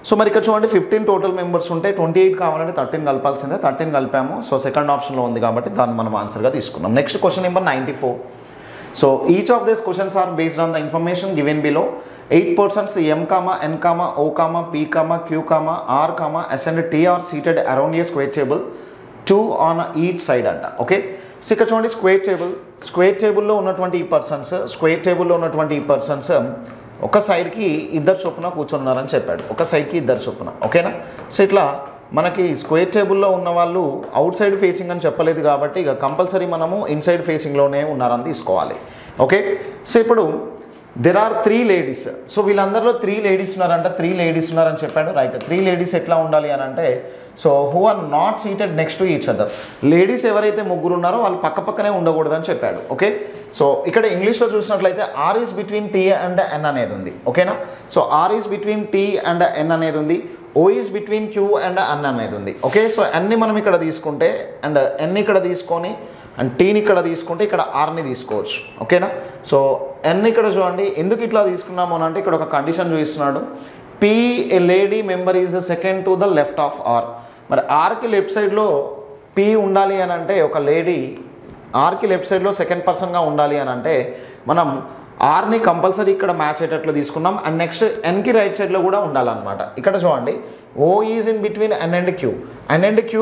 సో మరి ఇక్కడ చూడండి 15 టోటల్ మెంబర్స్ ఉంటే 28 కావాలంటే 13 కలపాల్సిందే. 13 కలిపాము. సో సెకండ్ ఆప్షన్లో ఉంది కాబట్టి దాన్ని మనం ఆన్సర్గా తీసుకున్నాం. Next question number 94. So each of these questions are based on the information given below. 8 persons M, N, O, P, Q, R, S and T are seated around a square table, 2 on each side అంట, okay. So ఇక్కడ చూడండి square టేబుల్లో ఉన్నటువంటి ఈ persons ఒక సైడ్కి 2 చొప్పున కూర్చున్నారని చెప్పాడు, ఒక సైడ్కి 2 చొప్పున, ఓకేనా. సో ఇట్లా మనకి స్క్వేర్ టేబుల్లో ఉన్న వాళ్ళు అవుట్ సైడ్ ఫేసింగ్ అని చెప్పలేదు కాబట్టి ఇక కంపల్సరీ మనము ఇన్సైడ్ ఫేసింగ్లోనే ఉన్నారని తీసుకోవాలి, ఓకే. సో ఇప్పుడు దెర్ ఆర్ 3 లేడీస్. సో వీళ్ళందరిలో 3 లేడీస్ ఉన్నారంట, 3 లేడీస్ ఉన్నారని చెప్పాడు, రైట్. 3 లేడీస్ ఎట్లా ఉండాలి అని అంటే so who are not seated next to each other. Ladies ఎవరైతే ముగ్గురు ఉన్నారో వాళ్ళు పక్కనే ఉండకూడదని చెప్పాడు, ఓకే. సో ఇక్కడ ఇంగ్లీష్లో చూసినట్లయితే R is between T and N అనేది ఉంది, ఓకేనా. So R is between T and N అనేది ఉంది, O is between Q and N అనేది ఉంది, ఓకే. సో Nని మనం ఇక్కడ తీసుకుంటే అండ్ N ఇక్కడ తీసుకొని అండ్ Tని ఇక్కడ తీసుకుంటే ఇక్కడ Rని తీసుకోవచ్చు, ఓకేనా. సో N ఇక్కడ చూడండి ఎందుకు ఇట్లా తీసుకున్నాము అని అంటే ఇక్కడ ఒక కండిషన్ చూపిస్తున్నాడు. P a lady member is second to the left of R. మరి Rకి లెఫ్ట్ సైడ్లో P ఉండాలి అని అంటే ఒక లేడీ Rకి లెఫ్ట్ సైడ్లో సెకండ్ పర్సన్గా ఉండాలి అని అంటే మనం Rని కంపల్సరీ ఇక్కడ మ్యాచ్ అయ్యేటట్లు తీసుకున్నాం. అండ్ నెక్స్ట్ Nకి రైట్ సైడ్లో కూడా ఉండాలన్నమాట. ఇక్కడ చూడండి O is in between N and Q. N and Q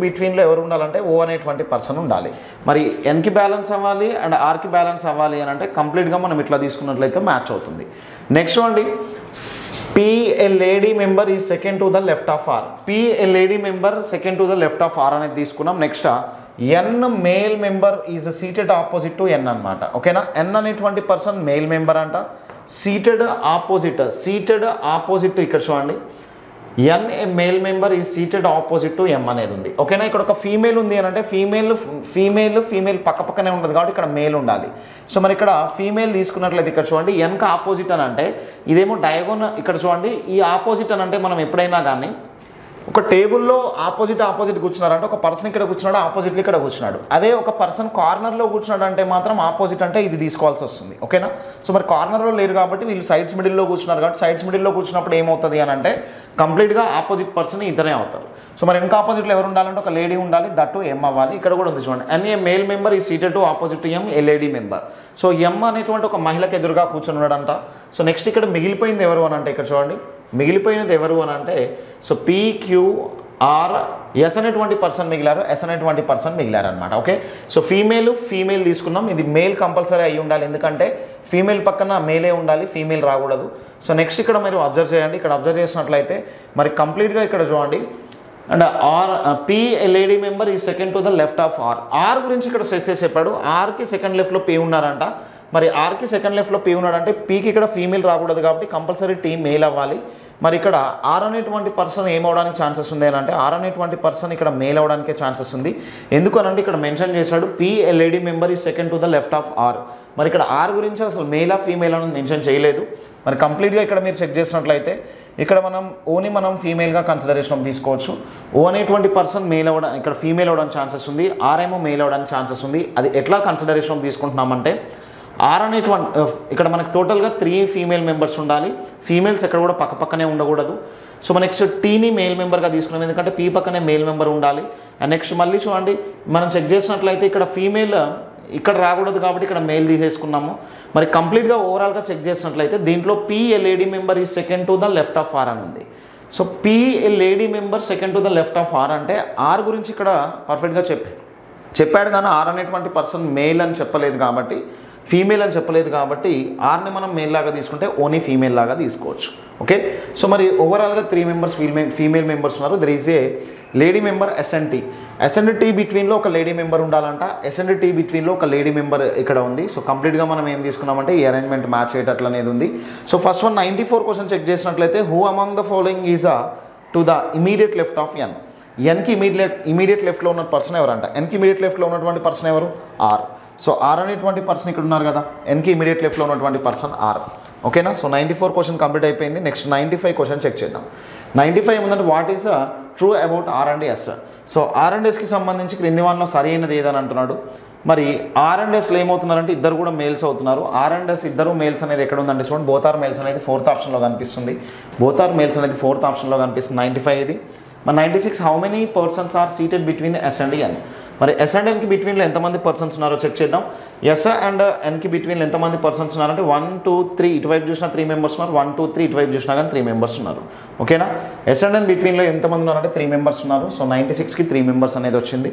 బిట్వీన్లో ఎవరు ఉండాలంటే O అనేటువంటి పర్సన్ ఉండాలి. మరి Nకి బ్యాలెన్స్ అవ్వాలి అండ్ Rకి బ్యాలెన్స్ అవ్వాలి అని అంటే కంప్లీట్గా మనం ఇట్లా తీసుకున్నట్లయితే మ్యాచ్ అవుతుంది. నెక్స్ట్ చూడండి P a lady member is second to the left of R. P a lady member second to the left of R అనేది తీసుకున్నాం. Next N male member is seated opposite to N అనమాట, ఓకేనా. N అనేటువంటి person male member అంట, seated opposite ఇక్కడ చూడండి N A male member is seated opposite to M అనేది ఉంది, ఓకేనా. ఇక్కడ ఒక ఫీమేల్ ఉంది అని అంటే ఫీమేల్ పక్కనే ఉండదు కాబట్టి ఇక్కడ మేల్ ఉండాలి. సో మరి ఇక్కడ ఫీమేల్ తీసుకున్నట్లయితే ఇక్కడ చూడండి Nకి ఆపోజిట్ అని అంటే ఇదేమో డయాగోనల్. ఇక్కడ చూడండి ఈ ఆపోజిట్ అని అంటే మనం ఎప్పుడైనా కానీ ఒక టేబుల్లో ఆపోజిట్ కూర్చున్నారంటే ఒక పర్సన్ ఇక్కడ కూర్చున్నాడు, ఆపోజిట్లో ఇక్కడ కూర్చున్నాడు. అదే ఒక పర్సన్ కార్నర్లో కూర్చున్నాడు అంటే మాత్రం ఆపోజిట్ అంటే ఇది తీసుకోవాల్సి వస్తుంది, ఓకేనా. సో మరి కార్నర్లో లేరు కాబట్టి వీళ్ళు సైడ్స్ మిడిల్లో కూర్చున్నారు కాబట్టి సైడ్స్ మిడిల్లో కూర్చున్నప్పుడు ఏమవుతుంది అని అంటే కంప్లీట్గా ఆపోజిట్ పర్సన్ ఇతనే అవుతారు. సో మరి ఇంకా ఆపోజిట్లో ఎవరు ఉండాలంటే ఒక లేడీ ఉండాలి, దట్టు M అవ్వాలి. ఇక్కడ కూడా ఉంది చూడండి N ఏ మేల్ మెంబర్ ఈ seated to opposite to M A lady member. So M అనేటువంటి ఒక మహిళకు ఎదురుగా కూర్చొని ఉన్నాడంట. సో నెక్స్ట్ ఇక్కడ మిగిలిపోయింది ఎవరు అని అంటే ఇక్కడ చూడండి మిగిలిపోయినది ఎవరు అని అంటే సో PQR S అనేటువంటి పర్సన్ మిగిలారు అనమాట, ఓకే. సో ఫీమేల్ తీసుకున్నాం. ఇది మేల్ కంపల్సరీ అయి ఉండాలి ఎందుకంటే ఫీమేల్ పక్కన మేలే ఉండాలి, ఫీమేల్ రాకూడదు. సో నెక్స్ట్ ఇక్కడ మీరు అబ్జర్వ్ చేయండి. ఇక్కడ అబ్జర్వ్ చేసినట్లయితే మరి కంప్లీట్గా ఇక్కడ చూడండి and P a lady member is second to the left of R గురించి ఇక్కడ స్ట్రెస్ చేసి చెప్పాడు. Rకి సెకండ్ లెఫ్ట్లో P ఉన్నారంట. మరి Rకి సెకండ్ లెఫ్ట్లో P ఉన్నాడంటే Pకి ఇక్కడ ఫీమేల్ రాకూడదు కాబట్టి కంపల్సరీ T మేల్ అవ్వాలి. మరి ఇక్కడ R అనేటువంటి పర్సన్ ఏమవడానికి ఛాన్సెస్ ఉంది అని అంటే R అనేటువంటి పర్సన్ ఇక్కడ మేల్ అవ్వడానికే ఛాన్సెస్ ఉంది. ఎందుకు అనంటే ఇక్కడ మెన్షన్ చేశాడు P a lady member is second to the left of R. మరి ఇక్కడ R గురించి అసలు మేలా ఫీమేల్ అని మెన్షన్ చేయలేదు. మరి కంప్లీట్గా ఇక్కడ మీరు చెక్ చేసినట్లయితే ఇక్కడ ఓని మనం ఫీమేల్గా కన్సిడరేషన్ తీసుకోవచ్చు. O అనేటువంటి పర్సన్ మేల్ అవ్వడం ఇక్కడ ఫీమేల్ అవ్వడానికి ఛాన్సెస్ ఉంది, R ఏమో మేల్ అవ్వడానికి ఛాన్సెస్ ఉంది. అది ఎట్లా కన్సిడరేషన్ తీసుకుంటున్నామంటే R అనేటువంటి ఇక్కడ మనకు టోటల్గా 3 ఫీమేల్ మెంబర్స్ ఉండాలి, ఫీమేల్స్ ఎక్కడ కూడా పక్కనే ఉండకూడదు. సో మన నెక్స్ట్ Tని మేల్ మెంబర్గా తీసుకున్నాం ఎందుకంటే P పక్కనే మేల్ మెంబర్ ఉండాలి. అండ్ నెక్స్ట్ మళ్ళీ చూడండి మనం చెక్ చేసినట్లయితే ఇక్కడ ఫీమేల్ ఇక్కడ రాకూడదు కాబట్టి ఇక్కడ మేల్ తీసేసుకున్నాము. మరి కంప్లీట్గా ఓవరాల్గా చెక్ చేసినట్లయితే దీంట్లో P a lady member is second to the left of R అని ఉంది. So P a lady member second to the left of R అంటే ఆర్ గురించి ఇక్కడ పర్ఫెక్ట్గా చెప్పాడు కానీ ఆర్ అనేటువంటి పర్సన్ మేల్ అని చెప్పలేదు కాబట్టి, ఫీమేల్ అని చెప్పలేదు కాబట్టి ఆర్ని మనం మేల్ లాగా తీసుకుంటే ఓన్లీ ఫీమేల్ లాగా తీసుకోవచ్చు. ఓకే, సో మరి ఓవరాల్గా 3 మెంబర్స్ ఫీమేల్ మెంబర్స్ ఉన్నారు. There is a lady member S and T బిట్వీన్లో ఒక లేడీ మెంబర్ ఉండాలంట. ఎస్ఎండ్ టీ బిట్వీన్లో ఒక లేడీ మెంబర్ ఇక్కడ ఉంది. సో కంప్లీట్గా మనం ఏం తీసుకున్నామంటే ఈ అరేంజ్మెంట్ మ్యాచ్ అయ్యేటట్లు అనేది ఉంది. సో ఫస్ట్ 94 క్వశ్చన్ చెక్ చేసినట్లయితే who among the following is to the immediate left of N. ఎన్కి ఇమీడియట్ లెఫ్ట్లో ఉన్న పర్సన్ ఎవరంట? ఎన్కి ఇమీడియట్ లెఫ్ట్లో ఉన్నటువంటి పర్సన్ ఎవరు? ఆర్. సో ఆర్ అనేటువంటి పర్సన్ ఇక్కడ ఉన్నారు కదా, ఎన్కి ఇమీడియట్ లెఫ్ట్లో ఉన్నటువంటి పర్సన్ ఆర్. ఓకేనా, సో 94 క్వశ్చన్ కంప్లీట్ అయిపోయింది. నెక్స్ట్ 95 క్వశ్చన్ చెక్ చేద్దాం. 95 ఏముందంటే what is true about R and S. So R and ఎస్కి సంబంధించి క్రింది వాళ్ళలో సరి అయినది ఏదని అంటున్నాడు. మరి ఆర్ అండ్ ఎస్లో ఏమవుతున్నారంటే ఇద్దరు కూడా మేల్స్ అవుతున్నారు. ఆర్ అండ్ ఎస్ ఇద్దరు మేల్స్ అనేది ఎక్కడ ఉందంటే చూడండి, బోత్ ఆర్ మేల్స్ అనేది 4th ఆప్షన్లో కనిపిస్తుంది. బోత్ ఆర్ మేల్స్ అనేది 4th ఆప్షన్లో కనిపిస్తుంది 95 ఇది. మరి 96 how many persons are seated between S and N. మరి ఎస్ అండ్ ఎన్కి బిట్వీన్లో ఎంతమంది పర్సన్స్ ఉన్నారో చెక్ చేద్దాం. ఎస్ అండ్ ఎన్కి బిట్వీన్లో ఎంతమంది పర్సన్స్ ఉన్నారంటే 1 2 3 ఇటువైపు చూసినా 3 మెంబర్స్ ఉన్నారు, 1 2 3 ఇటువైపు చూసినా కానీ 3 మెంబర్స్ ఉన్నారు. ఓకేనా, ఎస్ అండ్ ఎన్ బిట్వీన్లో ఎంతమంది ఉన్నారంటే 3 మెంబర్స్ ఉన్నారు. సో 96కి 3 మెంబర్స్ అనేది వచ్చింది.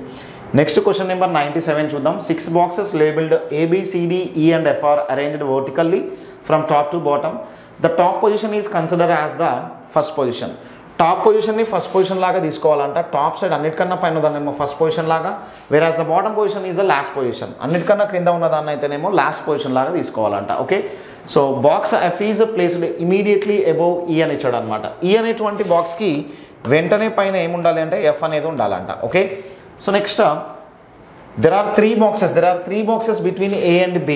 నెక్స్ట్ క్వశ్చన్ నెంబర్ 97 చూద్దాం. 6 boxes labelled ABCDE and F are arranged vertically from top to bottom. The top position is considered as the first position. Top పొజిషన్ని first position లాగా తీసుకోవాలంట. Top side అన్నిటికన్నా పైన ఉన్నదాన్నేమో first position లాగా, whereas the bottom position is the last position. అన్నిటికన్నా క్రింద ఉన్నదాన్ని అయితేనేమో లాస్ట్ పొజిషన్ లాగా తీసుకోవాలంట. Okay, so box F is placed immediately above E అని ఇచ్చాడు అనమాట. ఈ అనేటువంటి బాక్స్కి వెంటనే పైన ఏముండాలి అంటే ఎఫ్ అనేది ఉండాలంట. Okay, so next there are 3 boxes between A and B.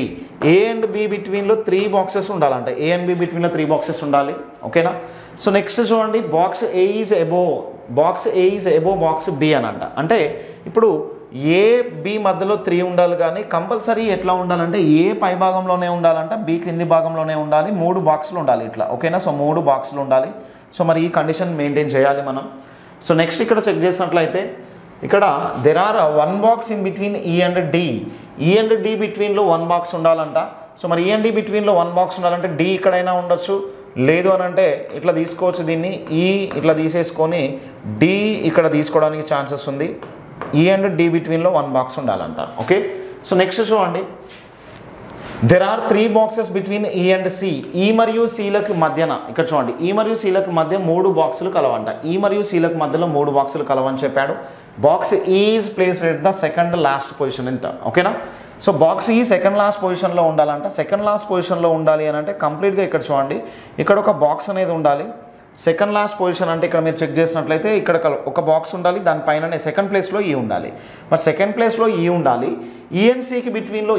A and B బిట్వీన్లో 3 బాక్సెస్ ఉండాలంట. A and B బిట్వీన్లో 3 బాక్సెస్ ఉండాలి. ఓకేనా, సో నెక్స్ట్ చూడండి, box A is above box B అని అంట. అంటే ఇప్పుడు ఏ బి మధ్యలో 3 ఉండాలి కానీ కంపల్సరీ ఎట్లా ఉండాలంటే ఏ పై భాగంలోనే ఉండాలంట, బి క్రింది భాగంలోనే ఉండాలి, 3 బాక్సులు ఉండాలి ఇట్లా. ఓకేనా, సో 3 బాక్సులు ఉండాలి. సో మరి ఈ కండిషన్ మెయింటైన్ చేయాలి మనం. సో నెక్స్ట్ ఇక్కడ చెక్ చేసినట్లయితే ఇక్కడ there are 1 box in between E and D బిట్వీన్లో 1 బాక్స్ ఉండాలంట. సో మరి ఈ అండ్ డి బిట్వీన్లో 1 బాక్స్ ఉండాలంటే డి ఇక్కడైనా ఉండొచ్చు, లేదు అని అంటే ఇట్లా తీసుకోవచ్చు. దీన్ని ఈ ఇట్లా తీసేసుకొని డి ఇక్కడ తీసుకోవడానికి ఛాన్సెస్ ఉంది. ఈ అండ్ డి బిట్వీన్లో 1 బాక్స్ ఉండాలంట. ఓకే, సో నెక్స్ట్ చూడండి, there are 3 boxes between E and C. ఈ మరియు సీలకు మధ్యన ఇక్కడ చూడండి, ఈ మరియు సీలకు మధ్య 3 బాక్సులు కలవంట. ఈ మరియు సీలకు మధ్యలో 3 బాక్సులు కలవని చెప్పాడు. Box is placed at the second last position అంట. ఓకేనా, సో బాక్స్ ఈ సెకండ్ లాస్ట్ పొజిషన్లో ఉండాలంట. సెకండ్ లాస్ట్ పొజిషన్లో ఉండాలి అని అంటే కంప్లీట్గా ఇక్కడ చూడండి, ఇక్కడ ఒక బాక్స్ అనేది ఉండాలి. సెకండ్ లాస్ట్ పొజిషన్ అంటే ఇక్కడ మీరు చెక్ చేసినట్లయితే ఇక్కడ ఒక బాక్స్ ఉండాలి, దానిపైననే సెకండ్ ప్లేస్లో ఈ ఉండాలి. మరి సెకండ్ ప్లేస్లో ఈ ఉండాలి. ఈఎన్సీకి బిట్వీన్లో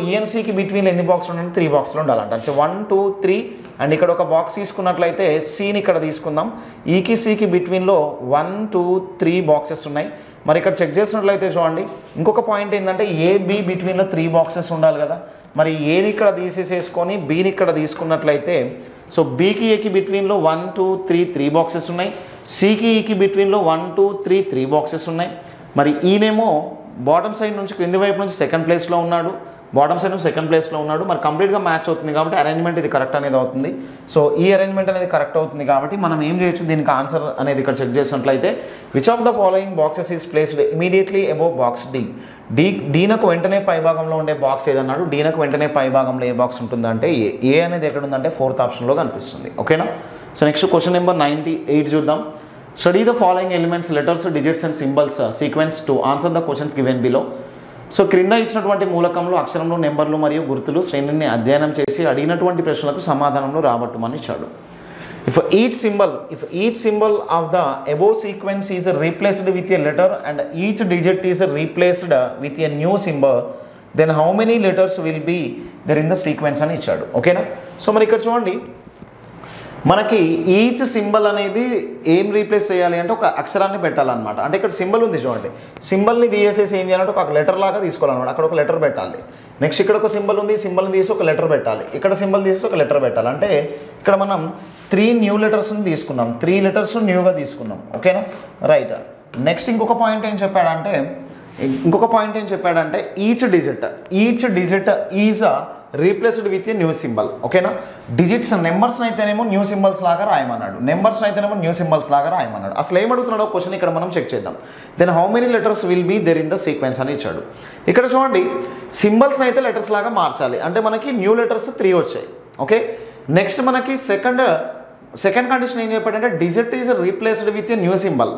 ఎన్ని బాక్సులు ఉండాలి? 3 బాక్సులు ఉండాలంట. అంటే 1 2 3 అండ్ ఇక్కడ ఒక బాక్స్ తీసుకున్నట్లయితే సీని ఇక్కడ తీసుకుందాం. ఈకి సికి బిట్వీన్లో 1 2 3 బాక్సెస్ ఉన్నాయి. మరి ఇక్కడ చెక్ చేసినట్లయితే చూడండి, ఇంకొక పాయింట్ ఏంటంటే ఏబి బిట్వీన్లో 3 బాక్సెస్ ఉండాలి కదా. మరి ఏని ఇక్కడ తీసేసుకొని బీని ఇక్కడ తీసుకున్నట్లయితే సో బీకి ఏకి బిట్వీన్లో 1 2 3 బాక్సెస్ ఉన్నాయి. సికి ఈకి బిట్వీన్లో 1 2 3 బాక్సెస్ ఉన్నాయి. మరి ఈనేమో బాటమ్ సైడ్ నుంచి క్రింది వైపు నుంచి సెకండ్ ప్లేస్లో ఉన్నాడు, మరి కంప్లీట్గా మ్యాచ్ అవుతుంది కాబట్టి అరేంజ్మెంట్ ఇది కరెక్ట్ అనేది అవుతుంది. సో ఈ అరేంజ్మెంట్ అనేది కరెక్ట్ అవుతుంది కాబట్టి మనం ఏం చేయొచ్చు, దీనికి ఆన్సర్ అనేది ఇక్కడ చెక్ చేసినట్లయితే which of the following boxes is placed immediately above box డీనకు వెంటనే పై భాగంలో ఉండే బాక్స్ ఏదన్నాడు. డీనకు వెంటనే పై భాగంలో ఏ బాక్స్ ఉంటుందంటే ఏ అనేది ఎక్కడ ఉందంటే 4th ఆప్షన్లో కనిపిస్తుంది. ఓకేనా, సో నెక్స్ట్ క్వశ్చన్ నెంబర్ 98 చూద్దాం. Study the following elements, letters, digits and symbols sequence to answer the questions given below. So క్రింద ఇచ్చినటువంటి మూలకంలో అక్షరంలో నెంబర్లు మరియు గుర్తులు శ్రేణిని అధ్యయనం చేసి అడిగినటువంటి ప్రశ్నలకు సమాధానంలో రాబట్టమని ఇచ్చాడు. If each symbol of the above sequence is replaced with a letter and each digit is replaced with a new symbol, then how many letters will be there in the sequence అని ఇచ్చాడు. ఓకేనా, so మరి ఇక్కడ చూడండి, మనకి each symbol అనేది ఏం replace చేయాలి అంటే ఒక అక్షరాన్ని పెట్టాలన్నమాట. అంటే ఇక్కడ సింబల్ ఉంది చూడండి, సింబల్ని తీసేసి ఏం చేయాలంటే ఒక లెటర్ లాగా తీసుకోవాలన్నమాట. అక్కడ ఒక లెటర్ పెట్టాలి. నెక్స్ట్ ఇక్కడ ఒక సింబల్ ఉంది, సింబల్ని తీసి ఒక లెటర్ పెట్టాలి. ఇక్కడ సింబల్ తీసి ఒక లెటర్ పెట్టాలి. అంటే ఇక్కడ మనం 3 న్యూ లెటర్స్ని తీసుకున్నాం, 3 లెటర్స్ న్యూగా తీసుకున్నాం. ఓకేనా, రైట్. నెక్స్ట్ ఇంకొక పాయింట్ ఏం చెప్పాడంటే ఇంకొక పాయింట్ ఏం చెప్పాడంటే each digit is replaced with a new symbol. ఓకేనా, డిజిట్స్ నెంబర్స్ని అయితేనేమో న్యూ సింబల్స్ లాగా రాయమన్నాడు, నెంబర్స్ని అయితేనేమో న్యూ సింబల్స్ లాగా రాయమన్నాడు. అసలు ఏమడుగుతున్నాడో క్వశ్చన్ ఇక్కడ మనం చెక్ చేద్దాం. Then how many letters will be there in the sequence అని ఇచ్చాడు. ఇక్కడ చూడండి, సింబల్స్ని అయితే లెటర్స్ లాగా మార్చాలి, అంటే మనకి న్యూ లెటర్స్ 3 వచ్చాయి. ఓకే, నెక్స్ట్ మనకి సెకండ్ కండిషన్ ఏం చెప్పాడంటే digit is replaced with a new symbol.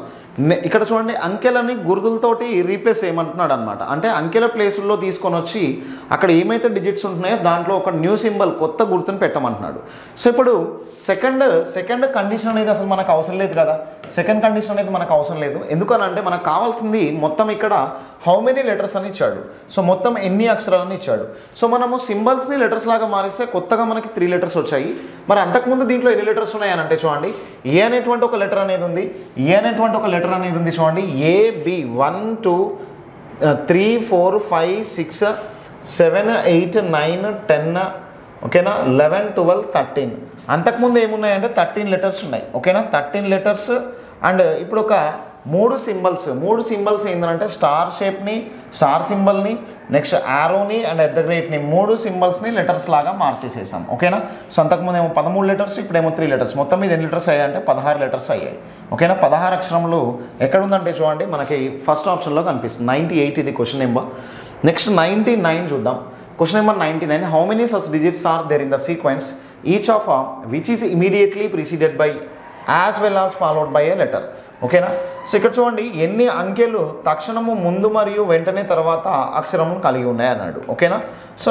ఇక్కడ చూడండి, అంకెలని గుర్తులతోటి రీప్లేస్ చేయమంటున్నాడు అనమాట. అంటే అంకెల ప్లేసుల్లో తీసుకొని వచ్చి అక్కడ ఏమైతే డిజిట్స్ ఉంటున్నాయో దాంట్లో ఒక న్యూ సింబల్, కొత్త గుర్తుని పెట్టమంటున్నాడు. సో ఇప్పుడు సెకండ్ కండిషన్ అనేది అసలు మనకు అవసరం లేదు కదా. సెకండ్ కండిషన్ అనేది మనకు అవసరం లేదు, ఎందుకనంటే మనకు కావాల్సింది మొత్తం ఇక్కడ హౌ మెనీ లెటర్స్ అని ఇచ్చాడు. సో మొత్తం ఎన్ని అక్షరాలని ఇచ్చాడు. సో మనము సింబల్స్ని లెటర్స్ లాగా మారిస్తే కొత్తగా మనకి 3 లెటర్స్ వచ్చాయి. మరి అంతకుముందు దీంట్లో ఎన్ని లెటర్స్ ఉన్నాయని అంటే చూడండి, ఏ అనేటువంటి ఒక లెటర్ అనేది ఉంది, చూడండి, ఏబి 1 2 3 4 5 6 7 8 9 10, ఓకేనా, 11 12 13. అంతకుముందు ఏమున్నాయంటే 13 లెటర్స్ ఉన్నాయి. ఓకేనా, 13 లెటర్స్. అండ్ ఇప్పుడు ఒక 3 సింబల్స్ ఏంటంటే స్టార్ షేప్ని, స్టార్ సింబల్ని, నెక్స్ట్ యారోని అండ్ ఎట్ ద గ్రేట్ని 3 సింబల్స్ని లెటర్స్ లాగా మార్చేసేసాం. ఓకేనా, సో అంతకుముందు ఏమో 13 లెటర్స్, ఇప్పుడేమో 3 లెటర్స్. మొత్తం మీద ఎన్ని లెటర్స్ అయ్యాయంటే 16 లెటర్స్ అయ్యాయి. ఓకేనా, 16 అక్షరములు ఎక్కడుందంటే చూడండి, మనకి ఫస్ట్ ఆప్షన్లో కనిపిస్తుంది. 98 ఇది క్వశ్చన్ నెంబర్. నెక్స్ట్ 99 చూద్దాం. Question number 99, how many such digits are there in the sequence each of which is immediately preceded by as well as followed by a letter. ఓకేనా, సో ఇక్కడ చూడండి, ఎన్ని అంకెలు తక్షణము ముందు మరియు వెంటనే తర్వాత అక్షరమును కలిగి ఉన్నాయి అన్నాడు. ఓకేనా, సో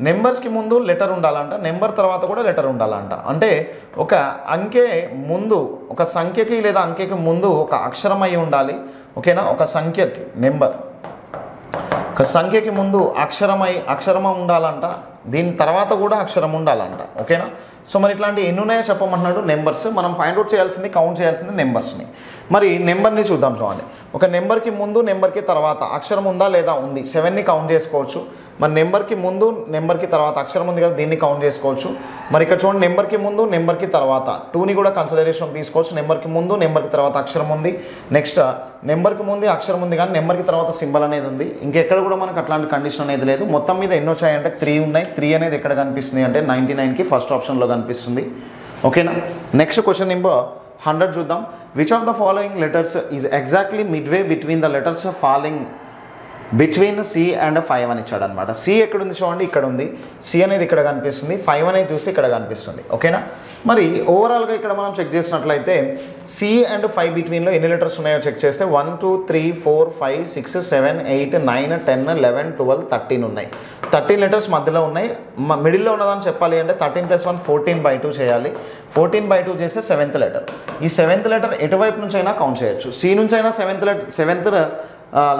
నెంబర్స్కి ముందు లెటర్ ఉండాలంట, నెంబర్ తర్వాత కూడా లెటర్ ఉండాలంట. అంటే ఒక అంకె ముందు, ఒక సంఖ్యకి లేదా అంకెకి ముందు ఒక అక్షరం అయి ఉండాలి. ఓకేనా, ఒక సంఖ్యకి ముందు అక్షరం ఉండాలంట, దీని తర్వాత కూడా అక్షరం ఉండాలంట. ఓకేనా, సో మరి ఇట్లాంటి ఎన్ని ఉన్నాయో చెప్పమంటున్నాడు నెంబర్స్. మనం ఫైండ్ అవుట్ చేయాల్సింది, కౌంట్ చేయాల్సింది నెంబర్స్ని. మరి నెంబర్ని చూద్దాం. చూడండి, ఒక నెంబర్కి ముందు నెంబర్కి తర్వాత అక్షరం ఉందా లేదా, ఉంది. 7ని కౌంట్ చేసుకోవచ్చు. మరి నెంబర్కి ముందు నెంబర్కి తర్వాత అక్షరం ఉంది కదా, దీన్ని కౌంట్ చేసుకోవచ్చు. మరి ఇక్కడ చూడండి, నెంబర్కి ముందు నెంబర్కి తర్వాత 2ని కూడా కన్సిడరేషన్ తీసుకోవచ్చు. నెంబర్కి ముందు నెంబర్కి తర్వాత అక్షరం ఉంది. నెక్స్ట్ నెంబర్కి ముందు అక్షరం ఉంది కానీ నెంబర్కి తర్వాత సింబల్ అనేది ఉంది. ఇంకెక్కడ కూడా మనకు అట్లాంటి కండిషన్ అనేది లేదు. మొత్తం మీద ఎన్ని వచ్చాయంటే 3 ఉన్నాయి. 3 అనేది ఎక్కడ కనిపిస్తుంది అంటే 99కి ఫస్ట్ ఆప్షన్లో కనిపిస్తుంది. ఓకేనా, నెక్స్ట్ క్వశ్చన్ నెంబర్ 100 చూద్దాం. Which of the following letters is exactly midway between the letters following between C and 5 అని ఇచ్చాడు అనమాట. C ఎక్కడుంది చూడండి, ఇక్కడ ఉంది. C అనేది ఇక్కడ కనిపిస్తుంది, 5 అనేది చూసి ఇక్కడ కనిపిస్తుంది. ఓకేనా, మరి ఓవరాల్గా ఇక్కడ మనం చెక్ చేసినట్లయితే C అండ్ 5 బిట్వీన్లో ఎన్ని లెటర్స్ ఉన్నాయో చెక్ చేస్తే 1 2 3 4 5 6 7 8 9 10 11 12 13 ఉన్నాయి. 13 లెటర్స్ మధ్యలో ఉన్నాయి. మిడిల్లో ఉన్నదని చెప్పాలి అంటే 13 + 1 14/2 చేయాలి. 14/2 చేస్తే 7th లెటర్. ఈ 7th లెటర్ ఎటువైపు నుంచి అయినా కౌంట్ చేయొచ్చు. C నుంచి అయినా 7th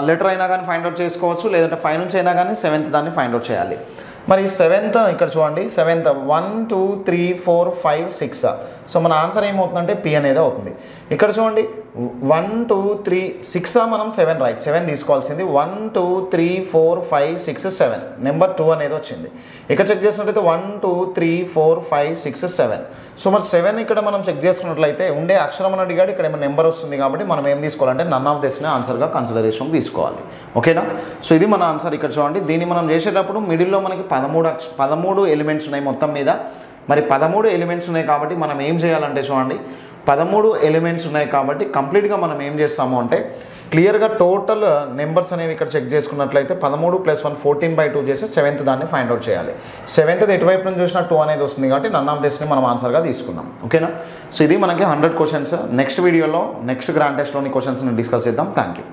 లెటర్ అయినా కానీ ఫైండ్ అవుట్ చేసుకోవచ్చు, లేదంటే 5 నుంచి అయినా కానీ 7th దాన్ని ఫైండ్ అవుట్ చేయాలి. మరి 7th ఇక్కడ చూడండి, 7th 1 2 3 4 5 6. సో మన ఆన్సర్ ఏమవుతుందంటే P అనేది అవుతుంది. ఇక్కడ చూడండి 1 2 3 6 మనం 7 రైట్, 7 తీసుకోవాల్సింది. 1 2 3 4 5 6 7 నెంబర్ 2 అనేది వచ్చింది. ఇక్కడ చెక్ చేసినట్లయితే 1 2 3 4 5 6 7. సో మరి 7 ఇక్కడ మనం చెక్ చేసుకున్నట్లయితే ఉండే అక్షరం అని అడిగాడు, ఇక్కడ ఏమో నెంబర్ వస్తుంది కాబట్టి మనం ఏం తీసుకోవాలంటే నన్ ఆఫ్ దిస్ని ఆన్సర్గా కన్సిడరేషన్ తీసుకోవాలి. ఓకేనా, సో ఇది మన ఆన్సర్. ఇక్కడ చూడండి, దీన్ని మనం చేసేటప్పుడు మిడిల్లో మనకి 13 ఎలిమెంట్స్ ఉన్నాయి మొత్తం మీద. మరి 13 ఎలిమెంట్స్ ఉన్నాయి కాబట్టి మనం ఏం చేయాలంటే చూడండి, 13 ఎలిమెంట్స్ ఉన్నాయి కాబట్టి కంప్లీట్గా మనం ఏం చేస్తాము అంటే క్లియర్గా టోటల్ నెంబర్స్ అనేవి ఇక్కడ చెక్ చేసుకున్నట్లయితే 13 + 1 14/2 చేసి 7th దాన్ని ఫైండ్ అవుట్ చేయాలి. 7th ఎటువైపు నుంచి చూసినా 2 అనేది వస్తుంది కాబట్టి నన్ ఆఫ్ దిస్ని మనం ఆన్సర్గా తీసుకున్నాం. ఓకేనా, సో ఇది మనకి 100 క్వశ్చన్స్. నెక్స్ట్ వీడియోలో నెక్స్ట్ గ్రాండ్ టెస్ట్లోని క్వశ్చన్స్ని డిస్కస్ చేద్దాం. Thank you.